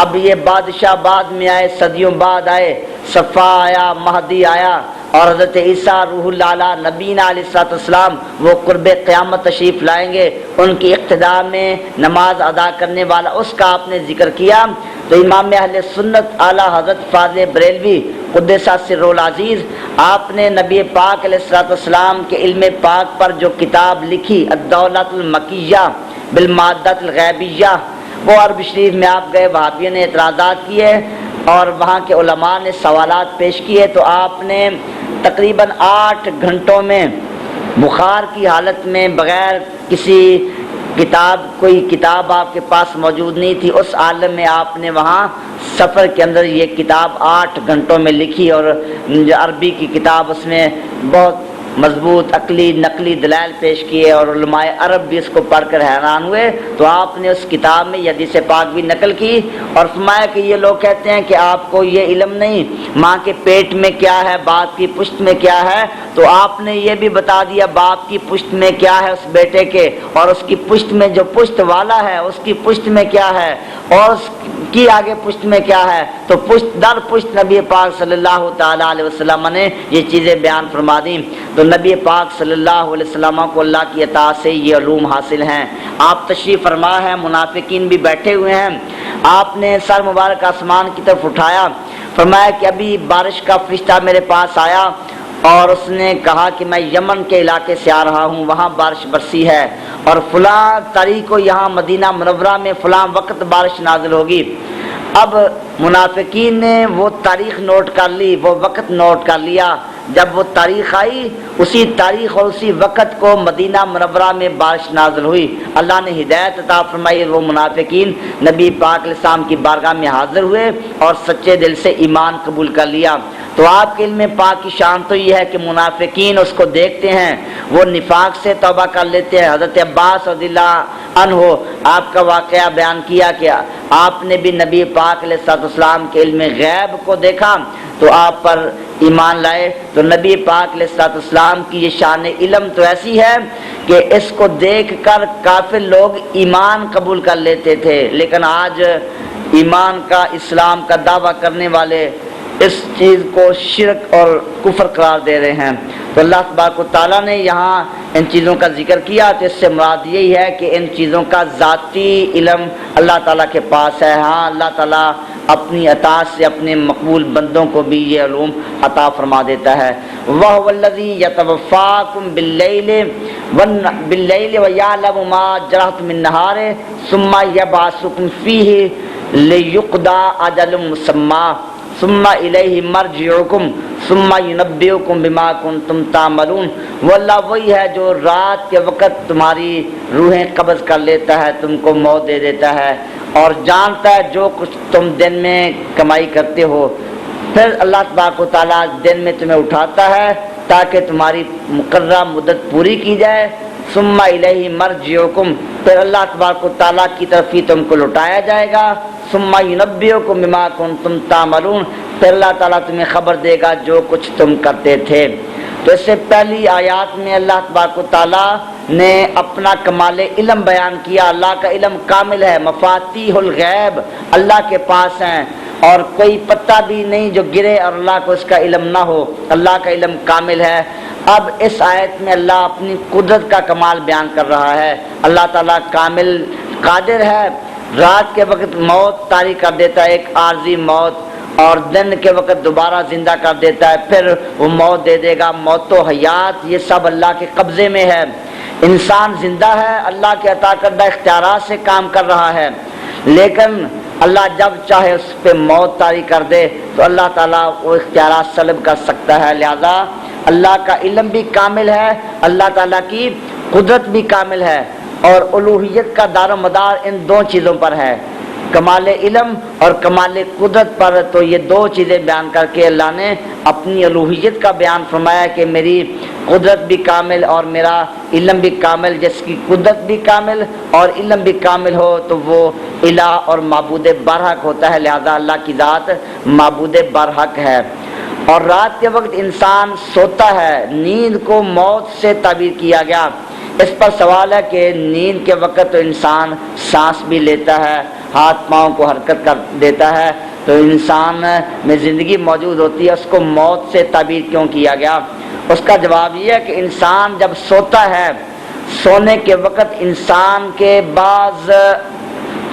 اب یہ بادشاہ بعد میں آئے، صدیوں بعد آئے، صفا آیا، مہدی آیا، اور حضرت عیسیٰ روح اللہ نبینا علیہ الصلوۃ والسلام وہ قرب قیامت تشریف لائیں گے، ان کی اقتداء میں نماز ادا کرنے والا اس کا آپ نے ذکر کیا۔ تو امام اہل سنت اعلیٰ حضرت فاضل بریلوی قدس سر العزیز، آپ نے نبی پاک علیہ الصلوۃ والسلام کے علم پاک پر جو کتاب لکھی الدولۃ المکیہ بالمادۃ الغیبیہ، وہ عرب شریف میں آپ گئے، وہابیوں نے اعتراضات کیے اور وہاں کے علماء نے سوالات پیش کیے، تو آپ نے تقریباً 8 گھنٹوں میں بخار کی حالت میں بغیر کسی کتاب، کوئی کتاب آپ کے پاس موجود نہیں تھی، اس عالم میں آپ نے وہاں سفر کے اندر یہ کتاب 8 گھنٹوں میں لکھی، اور عربی کی کتاب، اس میں بہت مضبوط عقلی نقلی دلائل پیش کیے، اور علماء عرب بھی اس کو پڑھ کر حیران ہوئے۔ تو آپ نے اس کتاب میں یہ حدیث پاک بھی نقل کی اور فرمایا کہ یہ لوگ کہتے ہیں کہ آپ کو یہ علم نہیں ماں کے پیٹ میں کیا ہے، باپ کی پشت میں کیا ہے، تو آپ نے یہ بھی بتا دیا باپ کی پشت میں کیا ہے اس بیٹے کے، اور اس کی پشت میں جو پشت والا ہے اس کی پشت میں کیا ہے، اور اس کی آگے پشت میں کیا ہے۔ تو پشت در پشت نبی پاک صلی اللہ تعالیٰ علیہ وسلم نے یہ چیزیں بیان فرما دیں۔ تو نبی پاک صلی اللہ علیہ وسلم کو اللہ کی عطا سے یہ علوم حاصل ہیں۔ آپ تشریف فرما ہے، منافقین بھی بیٹھے ہوئے ہیں، آپ نے سر مبارک آسمان کی طرف اٹھایا، فرمایا کہ ابھی بارش کا فرشتہ میرے پاس آیا اور اس نے کہا کہ میں یمن کے علاقے سے آ رہا ہوں، وہاں بارش برسی ہے، اور فلاں تاریخ کو یہاں مدینہ منورہ میں فلاں وقت بارش نازل ہوگی۔ اب منافقین نے وہ تاریخ نوٹ کر لی، وہ وقت نوٹ کر لیا، جب وہ تاریخ آئی اسی تاریخ اور اسی وقت کو مدینہ منورہ میں بارش نازل ہوئی۔ اللہ نے ہدایت عطا فرمائی، وہ منافقین نبی پاک علیہ السلام کی بارگاہ میں حاضر ہوئے اور سچے دل سے ایمان قبول کر لیا۔ تو آپ کے علم پاک کی شان تو یہ ہے کہ منافقین اس کو دیکھتے ہیں، وہ نفاق سے توبہ کر لیتے ہیں۔ حضرت عباس رضی اللہ عنہ آپ کا واقعہ بیان کیا کہ آپ نے بھی نبی پاک علیہ السلام کے علم غیب کو دیکھا تو آپ پر ایمان لائے۔ تو نبی پاک علیہ السلام کی یہ شان علم تو ایسی ہے کہ اس کو دیکھ کر کافر لوگ ایمان قبول کر لیتے تھے، لیکن آج ایمان کا، اسلام کا دعویٰ کرنے والے اس چیز کو شرک اور کفر قرار دے رہے ہیں۔ تو اللہ تبارک و تعالیٰ نے یہاں ان چیزوں کا ذکر کیا، تو اس سے مراد یہی ہے کہ ان چیزوں کا ذاتی علم اللہ تعالیٰ کے پاس ہے۔ ہاں اللہ تعالیٰ اپنی عطا سے اپنے مقبول بندوں کو بھی یہ علوم عطا فرما دیتا ہے۔ وَهُوَ الَّذِي يَتَوَفَّاكُم بِاللَّيْلِ وَيَعْلَمُ مَا جَرَحْتُم بِالنَّهَارِ ثُمَّ يَبْعَثُكُم فِيهِ لِيُقْضَىٰ أَجَلٌ مُّسَمًّى ثم الیہ مرجعکم ثم ینبئکم بما کنتم تعملون۔ وہ اللہ وہی ہے جو رات کے وقت تمہاری روحیں قبض کر لیتا ہے، تم کو موت دے دیتا ہے اور جانتا ہے جو کچھ تم دن میں کمائی کرتے ہو۔ پھر اللہ تبارک و تعالیٰ دن میں تمہیں اٹھاتا ہے تاکہ تمہاری مقررہ مدت پوری کی جائے۔ ثم الیہ مرجعکم، پھر اللہ تبارک و تعالیٰ کی طرف ہی تم کو لوٹایا جائے گا۔ ثم ینبئکم بما کنتم تعملون، پھر اللہ تعالیٰ تمہیں خبر دے گا جو کچھ تم کرتے تھے۔ تو اس سے پہلی آیات میں اللہ تبارک و تعالیٰ نے اپنا کمال علم بیان کیا۔ اللہ کا علم کامل ہے، مفاتیح الغیب اللہ کے پاس ہیں اور کوئی پتہ بھی نہیں جو گرے اور اللہ کو اس کا علم نہ ہو، اللہ کا علم کامل ہے۔ اب اس آیت میں اللہ اپنی قدرت کا کمال بیان کر رہا ہے۔ اللہ تعالیٰ کامل قادر ہے، رات کے وقت موت طاری کر دیتا ہے، ایک عارضی موت، اور دن کے وقت دوبارہ زندہ کر دیتا ہے، پھر وہ موت دے دے گا۔ موت و حیات یہ سب اللہ کے قبضے میں ہے۔ انسان زندہ ہے، اللہ کے عطا کردہ اختیارات سے کام کر رہا ہے، لیکن اللہ جب چاہے اس پہ موت طاری کر دے تو اللہ تعالیٰ وہ اختیارات سلب کر سکتا ہے. لہذا اللہ کا علم بھی کامل ہے، اللہ تعالیٰ کی قدرت بھی کامل ہے، اور الوہیت کا دار و مدار ان دو چیزوں پر ہے، کمال علم اور کمال قدرت پر. تو یہ دو چیزیں بیان کر کے اللہ نے اپنی الوہیت کا بیان فرمایا کہ میری قدرت بھی کامل اور میرا علم بھی کامل. جس کی قدرت بھی کامل اور علم بھی کامل ہو تو وہ الہ اور معبود برحق ہوتا ہے. لہذا اللہ کی ذات معبود برحق ہے. اور رات کے وقت انسان سوتا ہے، نیند کو موت سے تعبیر کیا گیا. اس پر سوال ہے کہ نیند کے وقت تو انسان سانس بھی لیتا ہے، ہاتھ پاؤں کو حرکت کر دیتا ہے، تو انسان میں زندگی موجود ہوتی ہے، اس کو موت سے تعبیر کیوں کیا گیا؟ اس کا جواب یہ ہے کہ انسان جب سوتا ہے، سونے کے وقت انسان کے بعض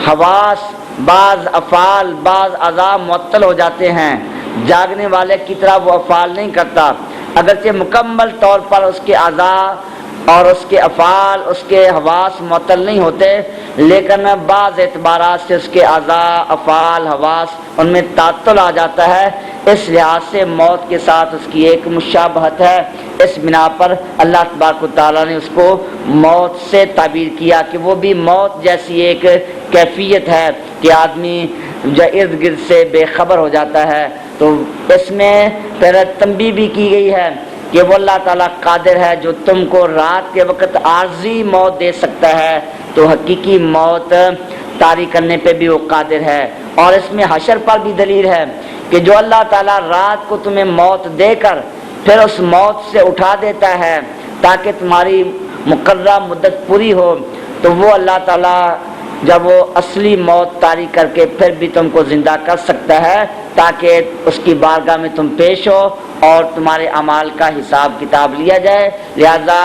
حواس، بعض افعال، بعض اعضاء معطل ہو جاتے ہیں. جاگنے والے کی طرح وہ افعال نہیں کرتا، اگرچہ مکمل طور پر اس کے اعضاء اور اس کے افعال، اس کے حواس معطل نہیں ہوتے، لیکن بعض اعتبارات سے اس کے اعضاء، افعال، حواس ان میں تعطل آ جاتا ہے. اس لحاظ سے موت کے ساتھ اس کی ایک مشابہت ہے. اس بنا پر اللہ تبارک و تعالیٰ نے اس کو موت سے تعبیر کیا کہ وہ بھی موت جیسی ایک کیفیت ہے کہ آدمی جو ارد گرد سے بے خبر ہو جاتا ہے. تو اس میں پھر تنبیہ بھی کی گئی ہے کہ وہ اللہ تعالیٰ قادر ہے جو تم کو رات کے وقت عارضی موت دے سکتا ہے، تو حقیقی موت طاری کرنے پہ بھی وہ قادر ہے. اور اس میں حشر پر بھی دلیل ہے کہ جو اللہ تعالیٰ رات کو تمہیں موت دے کر پھر اس موت سے اٹھا دیتا ہے تاکہ تمہاری مقررہ مدت پوری ہو، تو وہ اللہ تعالیٰ جب وہ اصلی موت طاری کر کے پھر بھی تم کو زندہ کر سکتا ہے تاکہ اس کی بارگاہ میں تم پیش ہو اور تمہارے اعمال کا حساب کتاب لیا جائے. لہذا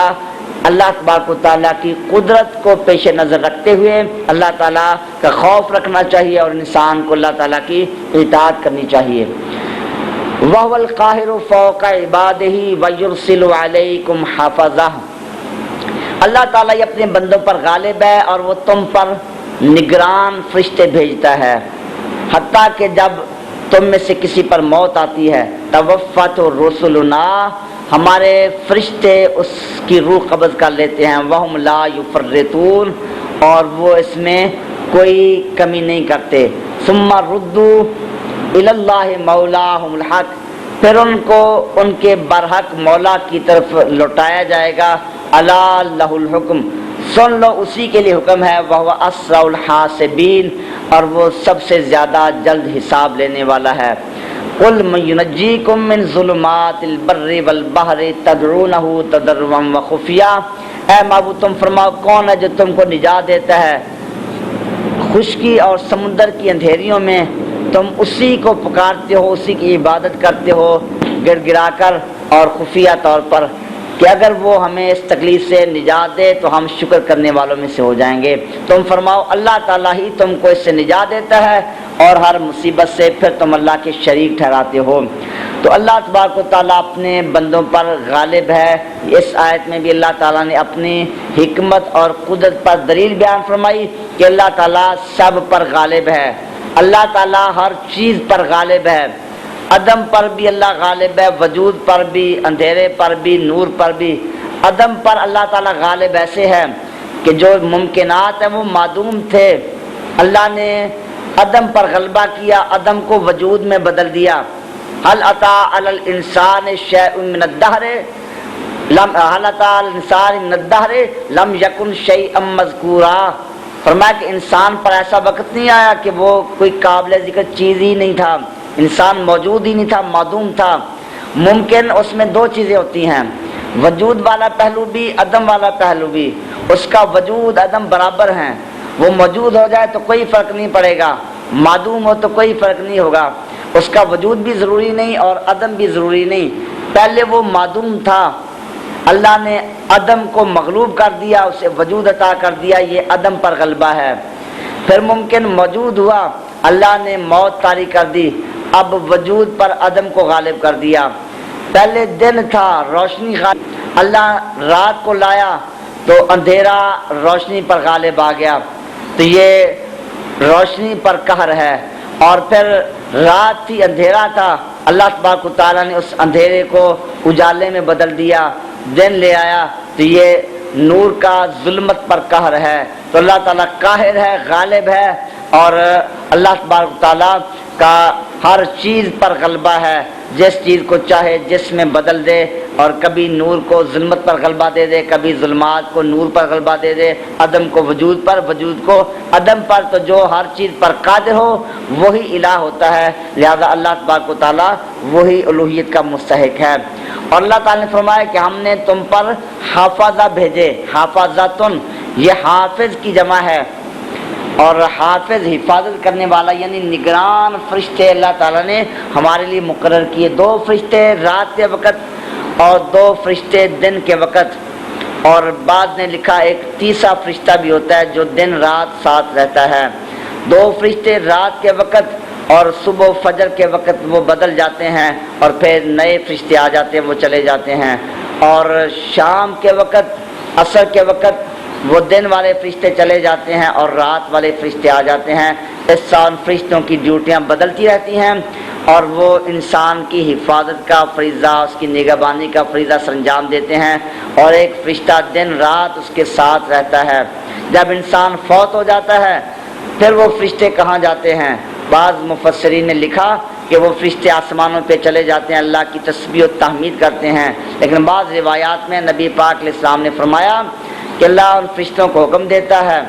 اللہ تبارک و تعالیٰ کی قدرت کو پیش نظر رکھتے ہوئے اللہ تعالیٰ کا خوف رکھنا چاہیے اور انسان کو اللہ تعالیٰ کی اطاعت کرنی چاہیے. وَهُوَ الْقَاهِرُ فَوْقَ عِبَادِهِ وَيُرْسِلُ عَلَيْكُمْ حَافِظًا. اللہ تعالیٰ اپنے بندوں پر غالب ہے اور وہ تم پر نگران فرشتے بھیجتا ہے، حتیٰ کہ جب تم میں سے کسی پر موت آتی ہے توفت رسلنا، ہمارے فرشتے اس کی روح قبض کر لیتے ہیں. وہم لا یفرطون، اور وہ اس میں کوئی کمی نہیں کرتے. ثم ردوا الی اللہ مولاہم الحق، پھر ان کو ان کے برحق مولا کی طرف لوٹایا جائے گا. الا لہ الحکم، سن لو اسی کے لیے حکم ہے. وہو اسرع الحاسبین، اور وہ سب سے زیادہ جلد حساب لینے والا ہے. قل من ینجیکم من ظلمات البر والبحر تدعونہ تضرعا وخفیا، اے معبود تم فرماؤ کون ہے جو تم کو نجات دیتا ہے خشکی اور سمندر کی اندھیریوں میں، تم اسی کو پکارتے ہو، اسی کی عبادت کرتے ہو گڑ گڑا کر اور خفیہ طور پر، کہ اگر وہ ہمیں اس تکلیف سے نجات دے تو ہم شکر کرنے والوں میں سے ہو جائیں گے. تم فرماؤ اللہ تعالیٰ ہی تم کو اس سے نجات دیتا ہے اور ہر مصیبت سے پھر تم اللہ کے شریک ٹھہراتے ہو. تو اللہ تبارک و تعالیٰ اپنے بندوں پر غالب ہے. اس آیت میں بھی اللہ تعالیٰ نے اپنی حکمت اور قدرت پر دلیل بیان فرمائی کہ اللہ تعالیٰ سب پر غالب ہے. اللہ تعالیٰ ہر چیز پر غالب ہے. عدم پر بھی اللہ غالب ہے، وجود پر بھی، اندھیرے پر بھی، نور پر بھی. عدم پر اللہ تعالیٰ غالب ایسے ہے کہ جو ممکنات ہیں وہ معدوم تھے، اللہ نے عدم پر غلبہ کیا، عدم کو وجود میں بدل دیا. هل اتى على الانسان شيء من الدهر لم يكن شيئا مذكورا. فرمایا کہ انسان پر ایسا وقت نہیں آیا کہ وہ کوئی قابل ذکر چیز ہی نہیں تھا، انسان موجود ہی نہیں تھا، معدوم تھا. ممکن اس میں دو چیزیں ہوتی ہیں، وجود والا پہلو بھی، عدم والا پہلو بھی. اس کا وجود عدم برابر ہیں، وہ موجود ہو جائے تو کوئی فرق نہیں پڑے گا، معدوم ہو تو کوئی فرق نہیں ہوگا. اس کا وجود بھی ضروری نہیں اور عدم بھی ضروری نہیں. پہلے وہ معدوم تھا، اللہ نے عدم کو مغلوب کر دیا، اسے وجود عطا کر دیا، یہ عدم پر غلبہ ہے. پھر ممکن موجود ہوا، اللہ نے موت طاری کر دی، اب وجود پر عدم کو غالب کر دیا. پہلے دن تھا، روشنی غالب، اللہ رات کو لایا تو اندھیرا روشنی پر غالب آ گیا. تو یہ روشنی پر قہر ہے، اور پھر رات تھی، اندھیرا تھا، اللہ تبارک و تعالیٰ نے اس اندھیرے کو اجالے میں بدل دیا، دن لے آیا، تو یہ نور کا ظلمت پر قہر ہے۔ تو اللہ تعالیٰ قاہر ہے، غالب ہے، اور اللہ تبارک و تعالیٰ کا ہر چیز پر غلبہ ہے، جس چیز کو چاہے جس میں بدل دے، اور کبھی نور کو ظلمت پر غلبہ دے دے، کبھی ظلمات کو نور پر غلبہ دے دے، عدم کو وجود پر، وجود کو عدم پر۔ تو جو ہر چیز پر قادر ہو وہی الہ ہوتا ہے، لہذا اللہ تبارک و تعالیٰ وہی الوہیت کا مستحق ہے۔ اور اللہ تعالیٰ نے فرمایا کہ ہم نے تم پر حافظہ بھیجے، حافظاتن، یہ حافظ کی جمع ہے، اور حافظ حفاظت کرنے والا یعنی نگران فرشتے اللہ تعالیٰ نے ہمارے لیے مقرر کیے، 2 فرشتے رات کے وقت اور 2 فرشتے دن کے وقت، اور بعد نے لکھا ایک تیسرا فرشتہ بھی ہوتا ہے جو دن رات ساتھ رہتا ہے۔ 2 فرشتے رات کے وقت اور صبح و فجر کے وقت وہ بدل جاتے ہیں، اور پھر نئے فرشتے آ جاتے ہیں، وہ چلے جاتے ہیں، اور شام کے وقت، عصر کے وقت وہ دن والے فرشتے چلے جاتے ہیں اور رات والے فرشتے آ جاتے ہیں۔ اس سال فرشتوں کی ڈیوٹیاں بدلتی رہتی ہیں، اور وہ انسان کی حفاظت کا فریضہ، اس کی نگہبانی کا فریضہ سرانجام دیتے ہیں، اور ایک فرشتہ دن رات اس کے ساتھ رہتا ہے۔ جب انسان فوت ہو جاتا ہے پھر وہ فرشتے کہاں جاتے ہیں؟ بعض مفسرین نے لکھا کہ وہ فرشتے آسمانوں پہ چلے جاتے ہیں، اللہ کی تسبیح و تحمید کرتے ہیں، لیکن بعض روایات میں نبی پاک علیہ السلام نے فرمایا کہ اللہ ان فرشتوں کو حکم دیتا ہے،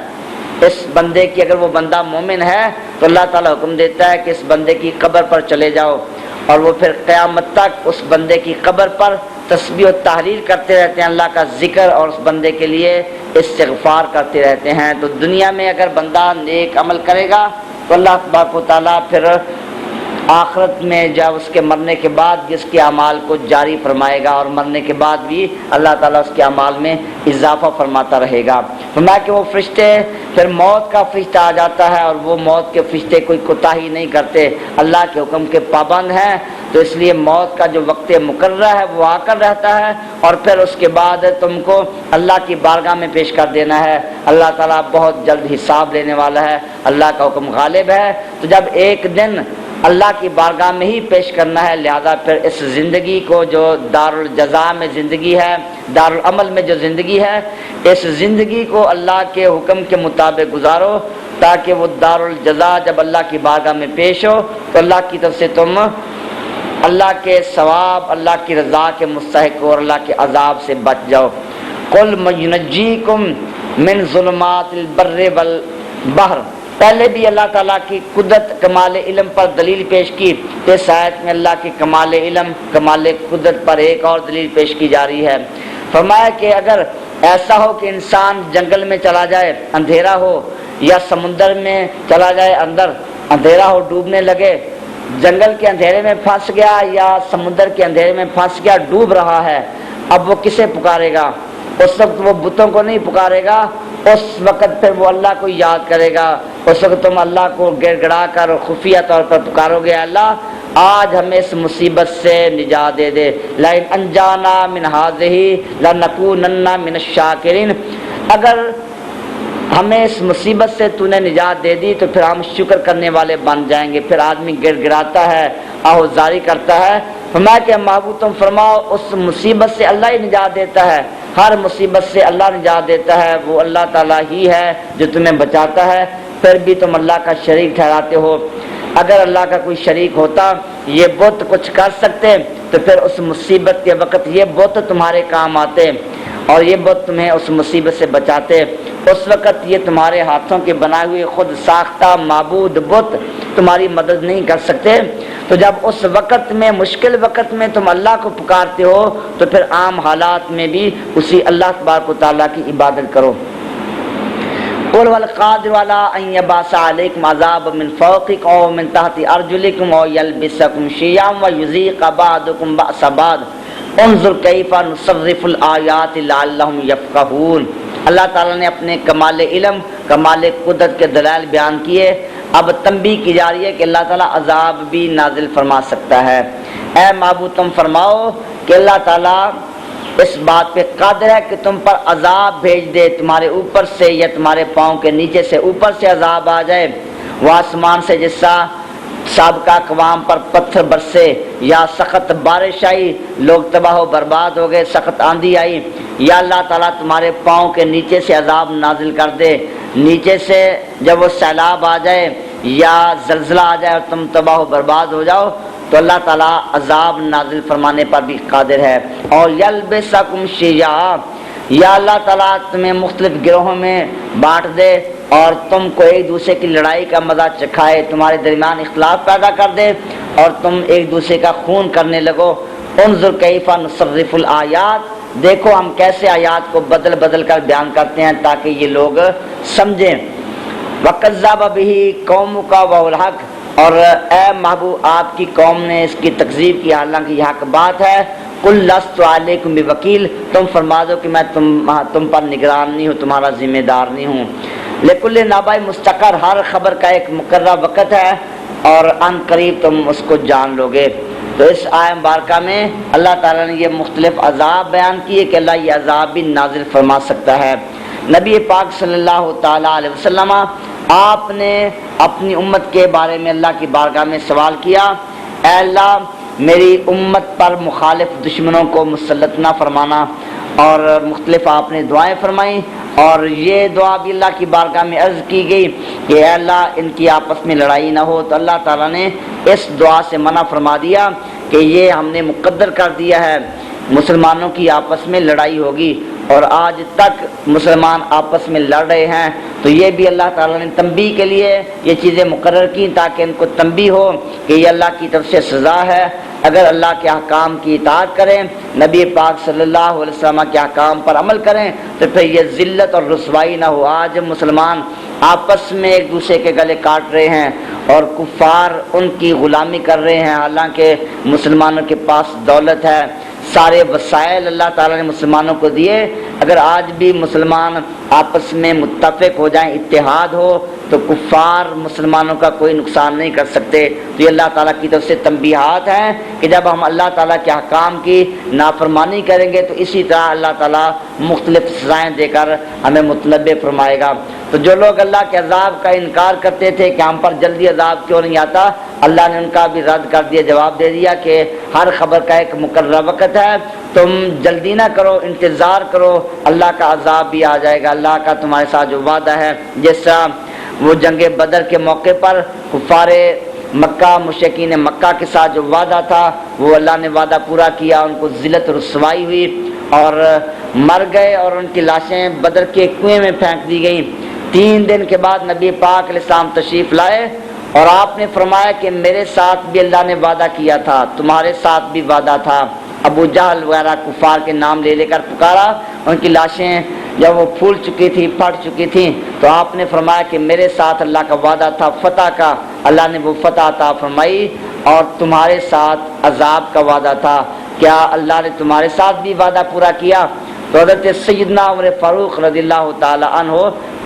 اس بندے کی، اگر وہ بندہ مومن ہے تو اللہ تعالیٰ حکم دیتا ہے کہ اس بندے کی قبر پر چلے جاؤ، اور وہ پھر قیامت تک اس بندے کی قبر پر تسبیح و تحلیل کرتے رہتے ہیں، اللہ کا ذکر، اور اس بندے کے لیے استغفار کرتے رہتے ہیں۔ تو دنیا میں اگر بندہ نیک عمل کرے گا تو اللہ تبارک و تعالیٰ پھر آخرت میں جب اس کے مرنے کے بعد بھی اس کے اعمال کو جاری فرمائے گا، اور مرنے کے بعد بھی اللہ تعالیٰ اس کے اعمال میں اضافہ فرماتا رہے گا۔ فرمایا کہ وہ فرشتے، پھر موت کا فرشتہ آ جاتا ہے، اور وہ موت کے فرشتے کوئی کوتاہی نہیں کرتے، اللہ کے حکم کے پابند ہیں، تو اس لیے موت کا جو وقت مقررہ ہے وہ آ کر رہتا ہے، اور پھر اس کے بعد تم کو اللہ کی بارگاہ میں پیش کر دینا ہے۔ اللہ تعالیٰ بہت جلد حساب لینے والا ہے، اللہ کا حکم غالب ہے۔ تو جب ایک دن اللہ کی بارگاہ میں ہی پیش کرنا ہے، لہذا پھر اس زندگی کو جو دار الجزا میں زندگی ہے، دار العمل میں جو زندگی ہے، اس زندگی کو اللہ کے حکم کے مطابق گزارو، تاکہ وہ دار الجزا جب اللہ کی بارگاہ میں پیش ہو تو اللہ کی طرف سے تم اللہ کے ثواب، اللہ کی رضا کے مستحق ہو، اور اللہ کے عذاب سے بچ جاؤ۔ قل من ینجیکم من ظلمات البر والبحر، پہلے بھی اللہ تعالیٰ کی قدرت، کمال علم پر دلیل پیش کی، اس آیت میں اللہ کی کمال علم، کمال قدرت پر ایک اور دلیل پیش کی جا رہی ہے۔ فرمایا کہ اگر ایسا ہو کہ انسان جنگل میں چلا جائے، اندھیرا ہو، یا سمندر میں چلا جائے، اندر اندھیرا ہو، ڈوبنے لگے، جنگل کے اندھیرے میں پھنس گیا یا سمندر کے اندھیرے میں پھنس گیا، ڈوب رہا ہے، اب وہ کسے پکارے گا؟ اس وقت وہ بتوں کو نہیں پکارے گا، اس وقت پھر وہ اللہ کو یاد کرے گا۔ اس وقت تم اللہ کو گڑ گڑا کر خفیہ طور پر پکارو گے، اللہ آج ہمیں اس مصیبت سے نجات دے دے، لئن انجانا من ہذہ لنکونن من الشاکرین، اگر ہمیں اس مصیبت سے تو نے نجات دے دی تو پھر ہم شکر کرنے والے بن جائیں گے۔ پھر آدمی گڑ گڑاتا ہے، آہوزاری کرتا ہے۔ فرمایا کہ محبوب تم فرماؤ اس مصیبت سے اللہ ہی نجات دیتا ہے، ہر مصیبت سے اللہ نجات دیتا ہے، وہ اللہ تعالیٰ ہی ہے جو تمہیں بچاتا ہے، پھر بھی تم اللہ کا شریک ٹھہراتے ہو۔ اگر اللہ کا کوئی شریک ہوتا، یہ بت کچھ کر سکتے، تو پھر اس مصیبت کے وقت یہ بت تمہارے کام آتے، اور یہ بت تمہیں اس مصیبت سے بچاتے۔ اس وقت یہ تمہارے ہاتھوں کے بنائے ہوئے خود ساختہ معبود بت تمہاری مدد نہیں کر سکتے۔ تو جب اس وقت میں، مشکل وقت میں تم اللہ کو پکارتے ہو، تو پھر عام حالات میں بھی اسی اللہ تبارک و تعالیٰ کی عبادت کرو۔ قل والقادر علی ان یبعث علیکم عذابا من فوقکم او من تحت ارجلکم او یلبسکم شیعا ویذیق بعضکم بأس بعض انظر کیف نصرف الآیات لعلہم یفقہون۔ اللہ تعالیٰ نے اپنے کمال علم، کمال قدرت کے دلائل بیان کیے، اب تنبیہ کی جا رہی ہے کہ اللہ تعالیٰ عذاب بھی نازل فرما سکتا ہے۔ اے معبود تم فرماؤ کہ اللہ تعالیٰ اس بات پہ قادر ہے کہ تم پر عذاب بھیج دے، تمہارے اوپر سے یا تمہارے پاؤں کے نیچے سے اوپر سے عذاب آ جائے، وہ آسمان سے جیسا سابقہ اقوام پر پتھر برسے یا سخت بارش آئی، لوگ تباہ و برباد ہو گئے، سخت آندھی آئی، یا اللہ تعالیٰ تمہارے پاؤں کے نیچے سے عذاب نازل کر دے، نیچے سے جب وہ سیلاب آ جائے یا زلزلہ آ جائے اور تم تباہ و برباد ہو جاؤ، تو اللہ تعالیٰ عذاب نازل فرمانے پر بھی قادر ہے۔ اور یلبسکم شیعا، یا اللہ تعالیٰ تمہیں مختلف گروہوں میں بانٹ دے اور تم کو ایک دوسرے کی لڑائی کا مزہ چکھائے، تمہارے درمیان اختلاف پیدا کر دے اور تم ایک دوسرے کا خون کرنے لگو۔ انظر کیف نصرف الآیات، دیکھو ہم کیسے آیات کو بدل بدل کر بیان کرتے ہیں تاکہ یہ لوگ سمجھیں۔ وَكَذَّبَ بِهِ قَوْمُكَ وَهُوَ الْحَقُّ، اور اے محبوب آپ کی قوم نے اس کی تکذیب کی حالانکہ یہ حق بات ہے۔ قُلْ لَسْتُ عَلَيْكُمْ بِوَكِيلٍ، تم فرما دو کہ میں تم پر نگران نہیں ہوں، تمہارا ذمہ دار نہیں ہوں۔ لِكُلِّ نَبَإٍ مُسْتَقَرٌ، ہر خبر کا ایک مقررہ وقت ہے اور ان قریب تم اس کو جان لو گے۔ تو اس آیت مبارکہ میں اللہ تعالیٰ نے یہ مختلف عذاب بیان کیے کہ اللہ یہ عذاب بھی نازل فرما سکتا ہے۔ نبی پاک صلی اللہ تعالیٰ علیہ وسلم آپ نے اپنی امت کے بارے میں اللہ کی بارگاہ میں سوال کیا، اے اللہ میری امت پر مخالف دشمنوں کو مسلط نہ فرمانا، اور مختلف آپ نے دعائیں فرمائیں، اور یہ دعا بھی اللہ کی بارگاہ میں عرض کی گئی کہ اے اللہ ان کی آپس میں لڑائی نہ ہو۔ تو اللہ تعالیٰ نے اس دعا سے منع فرما دیا کہ یہ ہم نے مقدر کر دیا ہے مسلمانوں کی آپس میں لڑائی ہوگی، اور آج تک مسلمان آپس میں لڑ رہے ہیں۔ تو یہ بھی اللہ تعالیٰ نے تنبیہ کے لیے یہ چیزیں مقرر کی تاکہ ان کو تنبیہ ہو کہ یہ اللہ کی طرف سے سزا ہے۔ اگر اللہ کے احکام کی اطاعت کریں، نبی پاک صلی اللہ علیہ وسلم کے احکام پر عمل کریں، تو پھر یہ ذلت اور رسوائی نہ ہو۔ آج مسلمان آپس میں ایک دوسرے کے گلے کاٹ رہے ہیں اور کفار ان کی غلامی کر رہے ہیں، حالانکہ مسلمانوں کے پاس دولت ہے، سارے وسائل اللہ تعالیٰ نے مسلمانوں کو دیے۔ اگر آج بھی مسلمان آپس میں متفق ہو جائیں، اتحاد ہو، تو کفار مسلمانوں کا کوئی نقصان نہیں کر سکتے۔ تو یہ اللہ تعالیٰ کی طرف سے تنبیہات ہیں کہ جب ہم اللہ تعالیٰ کے احکام کی نافرمانی کریں گے تو اسی طرح اللہ تعالیٰ مختلف سزائیں دے کر ہمیں متنبہ فرمائے گا۔ تو جو لوگ اللہ کے عذاب کا انکار کرتے تھے کہ ہم پر جلدی عذاب کیوں نہیں آتا، اللہ نے ان کا بھی رد کر دیا، جواب دے دیا کہ ہر خبر کا ایک مقررہ وقت ہے، تم جلدی نہ کرو، انتظار کرو، اللہ کا عذاب بھی آ جائے گا۔ اللہ کا تمہارے ساتھ جو وعدہ ہے، جیسا وہ جنگ بدر کے موقع پر کفار مکہ مشرکین مکہ کے ساتھ جو وعدہ تھا وہ اللہ نے وعدہ پورا کیا، ان کو ذلت رسوائی ہوئی اور مر گئے اور ان کی لاشیں بدر کے کنویں میں پھینک دی گئیں۔ 3 دن کے بعد نبی پاک علیہ السلام تشریف لائے اور آپ نے فرمایا کہ میرے ساتھ بھی اللہ نے وعدہ کیا تھا، تمہارے ساتھ بھی وعدہ تھا۔ ابو جہل وغیرہ کفار کے نام لے لے کر پکارا، ان کی لاشیں جب وہ پھول چکی تھی، پھٹ چکی تھیں، تو آپ نے فرمایا کہ میرے ساتھ اللہ کا وعدہ تھا فتح کا، اللہ نے وہ فتح عطا فرمائی، اور تمہارے ساتھ عذاب کا وعدہ تھا، کیا اللہ نے تمہارے ساتھ بھی وعدہ پورا کیا؟ تو حضرت سیدنا عمر فاروق رضی اللہ تعالی عنہ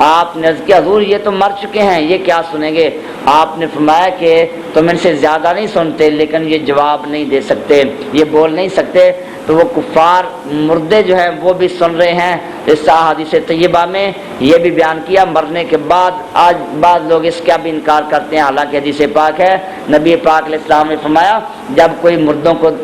آپ نے عرض کیا حضور یہ تو مر چکے ہیں، یہ کیا سنیں گے؟ آپ نے فرمایا کہ تم ان سے زیادہ نہیں سنتے، لیکن یہ جواب نہیں دے سکتے، یہ بول نہیں سکتے۔ تو وہ کفار مردے جو ہیں وہ بھی سن رہے ہیں۔ اس حدیث طیبہ میں یہ بھی بیان کیا مرنے کے بعد آج بعض لوگ اس کا بھی انکار کرتے ہیں، حالانکہ حدیث پاک ہے، نبی پاک علیہ السلام نے فرمایا جب کوئی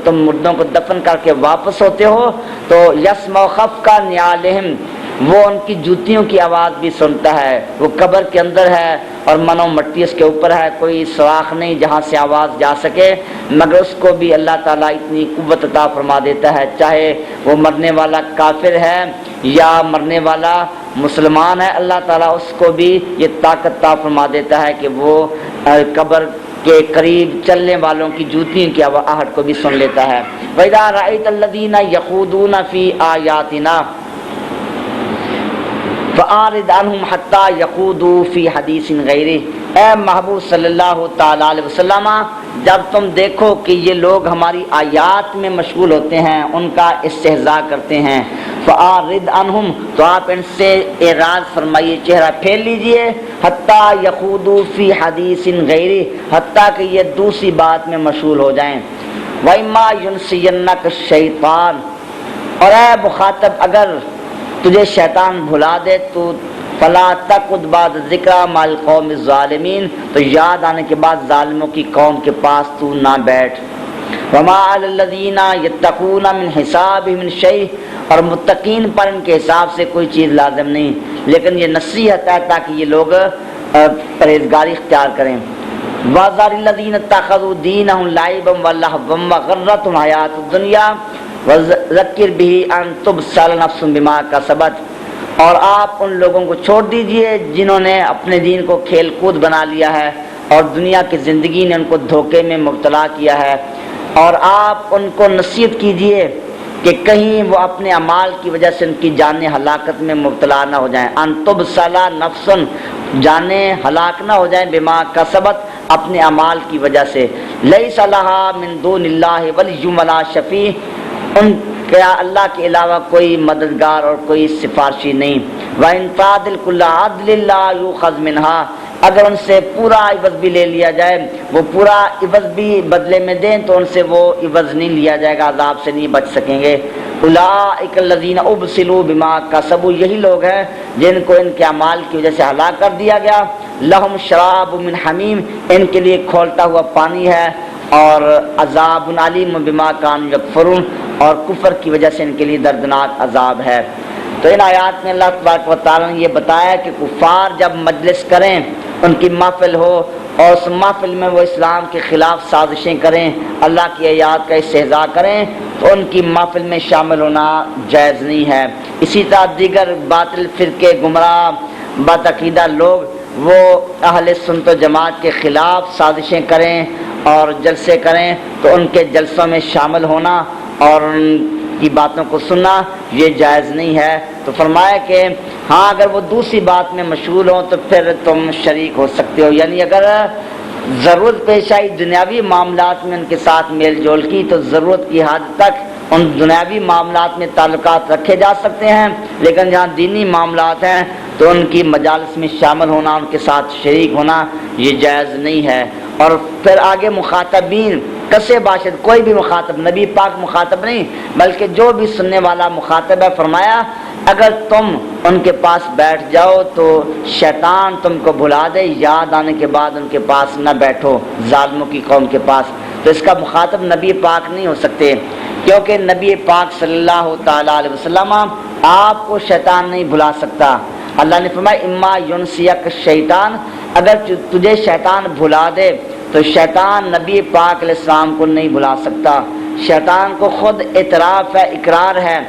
تم مردوں کو دفن کر کے واپس ہوتے ہو تو یسمع خفقا نعالہم، وہ ان کی جوتیوں کی آواز بھی سنتا ہے، وہ قبر کے اندر ہے اور منو مٹی اس کے اوپر ہے، کوئی سوراخ نہیں جہاں سے آواز جا سکے، مگر اس کو بھی اللہ تعالیٰ اتنی قوت عطا فرما دیتا ہے، چاہے وہ مرنے والا کافر ہے یا مرنے والا مسلمان ہے، اللہ تعالیٰ اس کو بھی یہ طاقت عطا فرما دیتا ہے کہ وہ قبر کے قریب چلنے والوں کی جوتیوں کی آہٹ کو بھی سن لیتا ہے۔ وَإِذَا رَأَيْتَ الَّذِينَ يَخُوضُونَ فِي آيَاتِنَا فَأَعْرِضْ عَنْهُمْ حَتَّى يَخُوضُوا فِي حَدِيثٍ غَيْرِهِ، اے محبوب صلی اللہ تعالی علیہ وسلم جب تم دیکھو کہ یہ لوگ ہماری آیات میں مشغول ہوتے ہیں، ان کا استہزاء کرتے ہیں، فَأَعْرِضْ عَنْهُمْ، تو آپ ان سے اعراض فرمائیے، چہرہ پھیر لیجئے، حَتَّى يَخُوضُوا فِي حَدِيثٍ غَيْرِهِ، حتیٰ کہ یہ دوسری بات میں مشغول ہو جائیں۔ وَإِمَّا يُنْسِيَنَّكَ الشَّيْطَانُ، اور اے مخاطب اگر تجھے شیطان بھلا دے تو فلا تقعد بعد ذکر مع القوم الظالمین، تو یاد آنے کے بعد ظالموں کی قوم کے پاس تو نہ بیٹھ۔ وما علی الذین یتقون من حسابهم من شیء، اور متقین پر ان کے حساب سے کوئی چیز لازم نہیں، لیکن یہ نصیحت ہے تاکہ یہ لوگ پرہیزگاری اختیار کریں۔ وَذَرِ الَّذِينَ اتَّخَذُوا دِينَهُمْ لَعِبًا وَلَهْوًا وَغَرَّتْهُمْ حَيَاةُ الدُّنْيَا وَذَكِّرْ بِهِ أَن تُبْصَلَ نَفْسٌ بِمَا كَسَبَتْ، اور آپ ان لوگوں کو چھوڑ دیجئے جنہوں نے اپنے دین کو کھیل کود بنا لیا ہے اور دنیا کی زندگی نے ان کو دھوکے میں مبتلا کیا ہے، اور آپ ان کو نصیحت کیجئے کہ کہیں وہ اپنے اعمال کی وجہ سے ان کی جانیں ہلاکت میں مبتلا نہ ہو جائیں۔ ان تبصل نفس، جانیں ہلاک نہ ہو جائیں، بما کسبت، اپنے اعمال کی وجہ سے۔ لیس لہا من دون اللہ ولی ولا شفیع، ان کیا اللہ کے علاوہ کوئی مددگار اور کوئی سفارشی نہیں۔ وَإِن تَعْدِلْ كُلَّ عَدْلٍ لَا يُؤْخَذْ مِنْهَا، اگر ان سے پورا عوض بھی لے لیا جائے، وہ پورا عوض بھی بدلے میں دیں تو ان سے وہ عوض نہیں لیا جائے گا، عذاب سے نہیں بچ سکیں گے۔ اولئک الذین ابسلوا بما کسبوا، یہی لوگ ہیں جن کو ان کے اعمال کی وجہ سے ہلاک کر دیا گیا۔ لہم شراب من حمیم، ان کے لیے کھولتا ہوا پانی ہے، اور عذاب علیم بما کانوا یکفرون، اور کفر کی وجہ سے ان کے لیے دردناک عذاب ہے۔ تو ان آیات میں اللہ تبارک و تعالیٰ نے یہ بتایا کہ کفار جب مجلس کریں، ان کی محفل ہو اور اس محفل میں وہ اسلام کے خلاف سازشیں کریں، اللہ کی آیات کا استہزاء کریں، تو ان کی محفل میں شامل ہونا جائز نہیں ہے۔ اسی طرح دیگر باطل فرقے، گمراہ بد عقیدہ لوگ، وہ اہل سنت و جماعت کے خلاف سازشیں کریں اور جلسے کریں، تو ان کے جلسوں میں شامل ہونا اور ان کی باتوں کو سننا یہ جائز نہیں ہے۔ تو فرمایا کہ ہاں اگر وہ دوسری بات میں مشغول ہوں تو پھر تم شریک ہو سکتے ہو، یعنی اگر ضرورت پیش آئی دنیاوی معاملات میں ان کے ساتھ میل جول کی تو ضرورت کی حد تک ان دنیاوی معاملات میں تعلقات رکھے جا سکتے ہیں، لیکن جہاں دینی معاملات ہیں تو ان کی مجالس میں شامل ہونا، ان کے ساتھ شریک ہونا یہ جائز نہیں ہے۔ اور پھر آگے مخاطبین کسے باشد، کوئی بھی مخاطب، نبی پاک مخاطب نہیں بلکہ جو بھی سننے والا مخاطب ہے، فرمایا اگر تم ان کے پاس بیٹھ جاؤ تو شیطان تم کو بھلا دے، یاد آنے کے بعد ان کے پاس نہ بیٹھو، ظالموں کی قوم کے پاس۔ تو اس کا مخاطب نبی پاک نہیں ہو سکتے، کیونکہ نبی پاک صلی اللہ تعالیٰ علیہ وسلم آپ کو شیطان نہیں بھلا سکتا۔ اللہ نے فرمایا اما ینسیک الشیطان، اگر تجھے شیطان بھلا دے تو شیطان نبی پاک علیہ السلام کو نہیں بھلا سکتا۔ شیطان کو خود اعتراف ہے، اقرار ہے،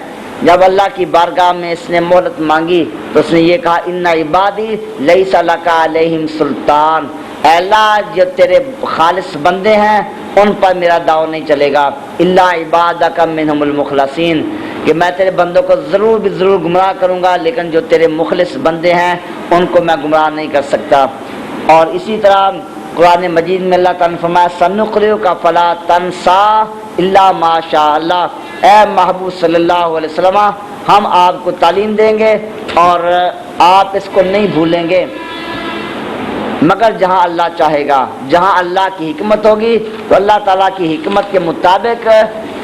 جب اللہ کی بارگاہ میں اس نے مہلت مانگی تو اس نے یہ کہا ان عبادی لیس لک علیہم سلطان، اے اللہ جو تیرے خالص بندے ہیں ان پر میرا داؤ نہیں چلے گا، الا عبادک منہم المخلصین، کہ میں تیرے بندوں کو ضرور بھی ضرور گمراہ کروں گا، لیکن جو تیرے مخلص بندے ہیں ان کو میں گمراہ نہیں کر سکتا۔ اور اسی طرح قرآن مجید میں اللہ تعالیٰ نے فرمایا سنقرئک فلا تنسى الا ما شاء اللہ، اے محبوب صلی اللہ علیہ وسلم ہم آپ کو تعلیم دیں گے اور آپ اس کو نہیں بھولیں گے مگر جہاں اللہ چاہے گا، جہاں اللہ کی حکمت ہوگی تو اللہ تعالیٰ کی حکمت کے مطابق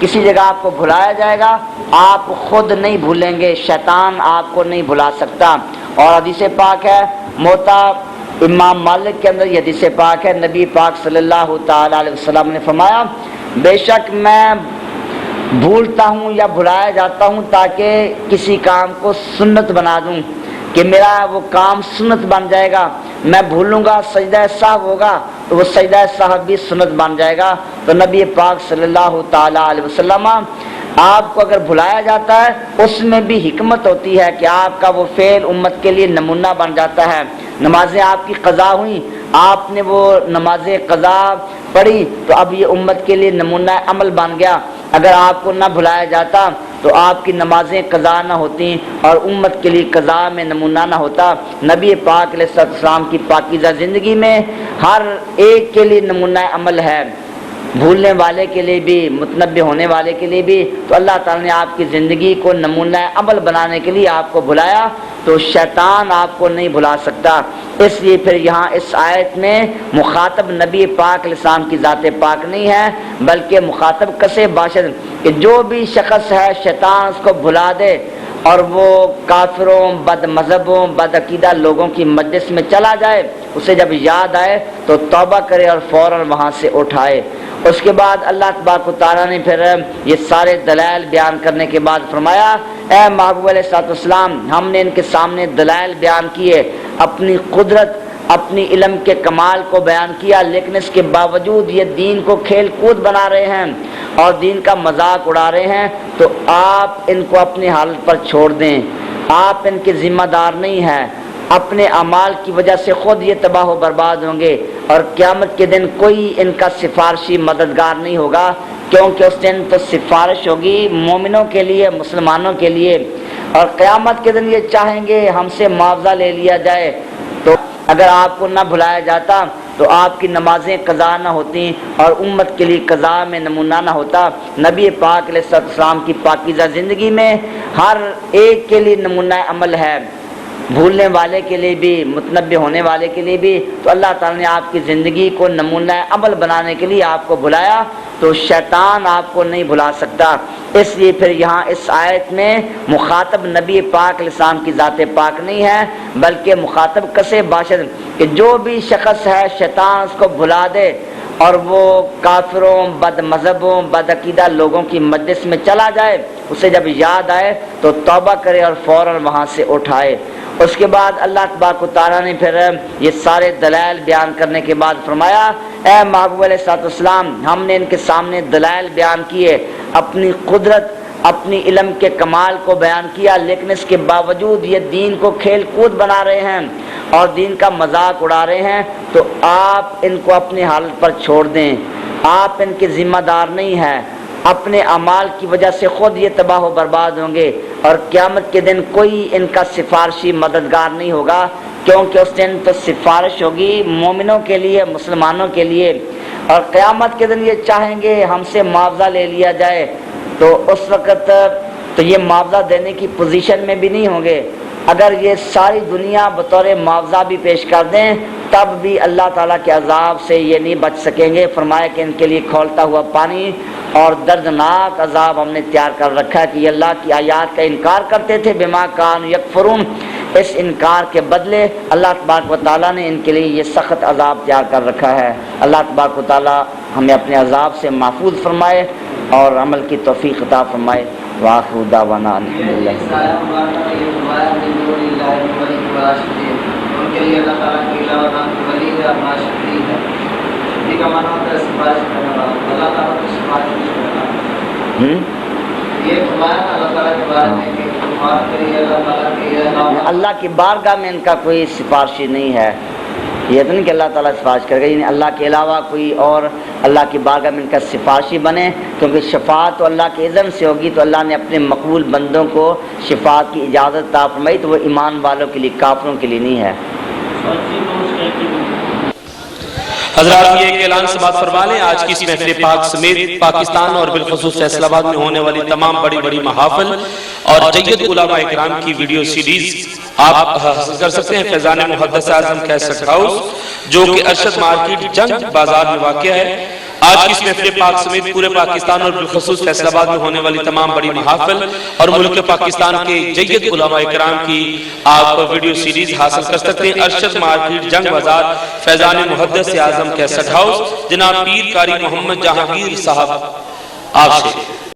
کسی جگہ آپ کو بھلایا جائے گا، آپ خود نہیں بھولیں گے، شیطان آپ کو نہیں بھلا سکتا۔ اور حدیث پاک ہے موطا امام مالک کے اندر، یہ حدیث پاک ہے، نبی پاک صلی اللہ تعالیٰ علیہ وسلم نے فرمایا بے شک میں بھولتا ہوں یا بھلایا جاتا ہوں تاکہ کسی کام کو سنت بنا دوں، کہ میرا وہ کام سنت بن جائے گا، میں بھولوں گا سجدہ سہو ہوگا تو وہ سجدہ سہو بھی سنت بن جائے گا۔ تو نبی پاک صلی اللہ تعالیٰ علیہ وسلم آپ کو اگر بھلایا جاتا ہے اس میں بھی حکمت ہوتی ہے کہ آپ کا وہ فعل امت کے لیے نمونہ بن جاتا ہے۔ نمازیں آپ کی قضا ہوئیں، آپ نے وہ نمازیں قضا پڑھی تو اب یہ امت کے لیے نمونہ عمل بن گیا۔ اگر آپ کو نہ بھلایا جاتا تو آپ کی نمازیں قضا نہ ہوتی اور امت کے لیے قضا میں نمونہ نہ ہوتا۔ نبی پاک علیہ السلام کی پاکیزہ زندگی میں ہر ایک کے لیے نمونہ عمل ہے، بھولنے والے کے لیے بھی، متنبہ ہونے والے کے لیے بھی۔ تو اللہ تعالیٰ نے آپ کی زندگی کو نمونہ عمل بنانے کے لیے آپ کو بھلایا، تو شیطان آپ کو نہیں بھلا سکتا۔ اس لیے پھر یہاں اس آیت میں مخاطب نبی پاک علیہ السلام کی ذات پاک نہیں ہے بلکہ مخاطب کسے باشد، کہ جو بھی شخص ہے شیطان اس کو بھلا دے اور وہ کافروں، بد مذہبوں، بد عقیدہ لوگوں کی مجلس میں چلا جائے، اسے جب یاد آئے تو توبہ کرے اور فوراً وہاں سے اٹھائے۔ اس کے بعد اللہ تبارک و تعالیٰ نے پھر یہ سارے دلائل بیان کرنے کے بعد فرمایا، اے محبوب علیہ السلام، ہم نے ان کے سامنے دلائل بیان کیے، اپنی قدرت، اپنی علم کے کمال کو بیان کیا، لیکن اس کے باوجود یہ دین کو کھیل کود بنا رہے ہیں اور دین کا مذاق اڑا رہے ہیں، تو آپ ان کو اپنی حالت پر چھوڑ دیں، آپ ان کے ذمہ دار نہیں ہیں، اپنے اعمال کی وجہ سے خود یہ تباہ و برباد ہوں گے، اور قیامت کے دن کوئی ان کا سفارشی مددگار نہیں ہوگا، کیونکہ اس دن تو سفارش ہوگی مومنوں کے لیے، مسلمانوں کے لیے، اور قیامت کے دن یہ چاہیں گے ہم سے معاوضہ لے لیا جائے، تو اگر آپ کو نہ بھلایا جاتا تو آپ کی نمازیں قضا نہ ہوتی اور امت کے لیے قضا میں نمونہ نہ ہوتا۔ نبی پاک علیہ السلام کی پاکیزہ زندگی میں ہر ایک کے لیے نمونہ عمل ہے، بھولنے والے کے لیے بھی، متنبہ ہونے والے کے لیے بھی، تو اللہ تعالیٰ نے آپ کی زندگی کو نمونہ عمل بنانے کے لیے آپ کو بلایا، تو شیطان آپ کو نہیں بھلا سکتا۔ اس لیے پھر یہاں اس آیت میں مخاطب نبی پاک علیہ السلام کی ذات پاک نہیں ہے، بلکہ مخاطب کسے باشد کہ جو بھی شخص ہے شیطان اس کو بھلا دے اور وہ کافروں، بد مذہبوں، بد عقیدہ لوگوں کی مجلس میں چلا جائے، اسے جب یاد آئے تو توبہ کرے اور فوراً وہاں سے اٹھائے۔ اس کے بعد اللہ تبارک و تعالیٰ نے پھر یہ سارے دلائل بیان کرنے کے بعد فرمایا، اے محبوب علیہ السلام، ہم نے ان کے سامنے دلائل بیان کیے، اپنی قدرت، اپنی علم کے کمال کو بیان کیا، لیکن اس کے باوجود یہ دین کو کھیل کود بنا رہے ہیں اور دین کا مذاق اڑا رہے ہیں، تو آپ ان کو اپنی حالت پر چھوڑ دیں، آپ ان کے ذمہ دار نہیں ہیں، اپنے اعمال کی وجہ سے خود یہ تباہ و برباد ہوں گے، اور قیامت کے دن کوئی ان کا سفارشی مددگار نہیں ہوگا، کیونکہ اس دن تو سفارش ہوگی مومنوں کے لیے، مسلمانوں کے لیے، اور قیامت کے دن یہ چاہیں گے ہم سے معاوضہ لے لیا جائے، تو اس وقت تو یہ معاوضہ دینے کی پوزیشن میں بھی نہیں ہوں گے۔ اگر یہ ساری دنیا بطور معاوضہ بھی پیش کر دیں تب بھی اللہ تعالیٰ کے عذاب سے یہ نہیں بچ سکیں گے۔ فرمایا کہ ان کے لیے کھولتا ہوا پانی اور دردناک عذاب ہم نے تیار کر رکھا ہے کہ یہ اللہ کی آیات کا انکار کرتے تھے، بما کانوا یکفرون، اس انکار کے بدلے اللہ تبارک و تعالیٰ نے ان کے لیے یہ سخت عذاب تیار کر رکھا ہے۔ اللہ تبارک و تعالیٰ ہمیں اپنے عذاب سے محفوظ فرمائے اور عمل کی توفیق عطا فرمائے۔ وآخر دعوانا الحمدللہ۔ ان کے لیے اللہ تعالیٰ کے علاوہ نہ کوئی ولی ہے اور نہ شفیع ہے۔ شفیع کا معنی ہوتا ہے سفارش کرنے والا، اللہ تعالیٰ کو سفارش نہیں کرنا۔ یہ فرمایا نا اللہ تعالیٰ کے بارے میں کہ سفارش کریے اللہ تعالیٰ کے علاوہ، اللہ کی بارگاہ میں ان کا کوئی سفارشی نہیں ہے۔ یہ تو نہیں کہ اللہ تعالیٰ سفارش کرے گا، یعنی اللہ کے علاوہ کوئی اور اللہ کی بارگاہ میں ان کا سفارشی بنے، کیونکہ شفاعت تو اللہ کے اذن سے ہوگی، تو اللہ نے اپنے مقبول بندوں کو شفاعت کی اجازت عطا فرمائی، تو وہ ایمان والوں کے لیے، کافروں کے لیے نہیں ہے۔ حضرات یہ ایک اعلان سے بات فرما لیں، آج کی اس محفل پاک سمیت پاکستان اور بالخصوص فیصل آباد میں ہونے والی تمام بڑی بڑی محافل اور جید علماء اکرام کی ویڈیو سیریز آپ حاصل کر سکتے ہیں فیضان محدث اعظم کیسٹ ہاؤس، جو کہ ارشد مارکیٹ جنگ بازار میں واقع ہے۔ آج کی اس محفل پاک سمیت پورے پاکستان اور بالخصوص فیصل آباد میں ہونے والی تمام بڑی محافل اور ملک پاکستان کے جید علماء اکرام کی آپ ویڈیو سیریز حاصل کر سکتے ہیں ارشد مارکیٹ جنگ بازار فیضان محدث اعظم کیسٹ ہاؤس، جناب پیر قاری محمد جہانگیر صاحب آپ سے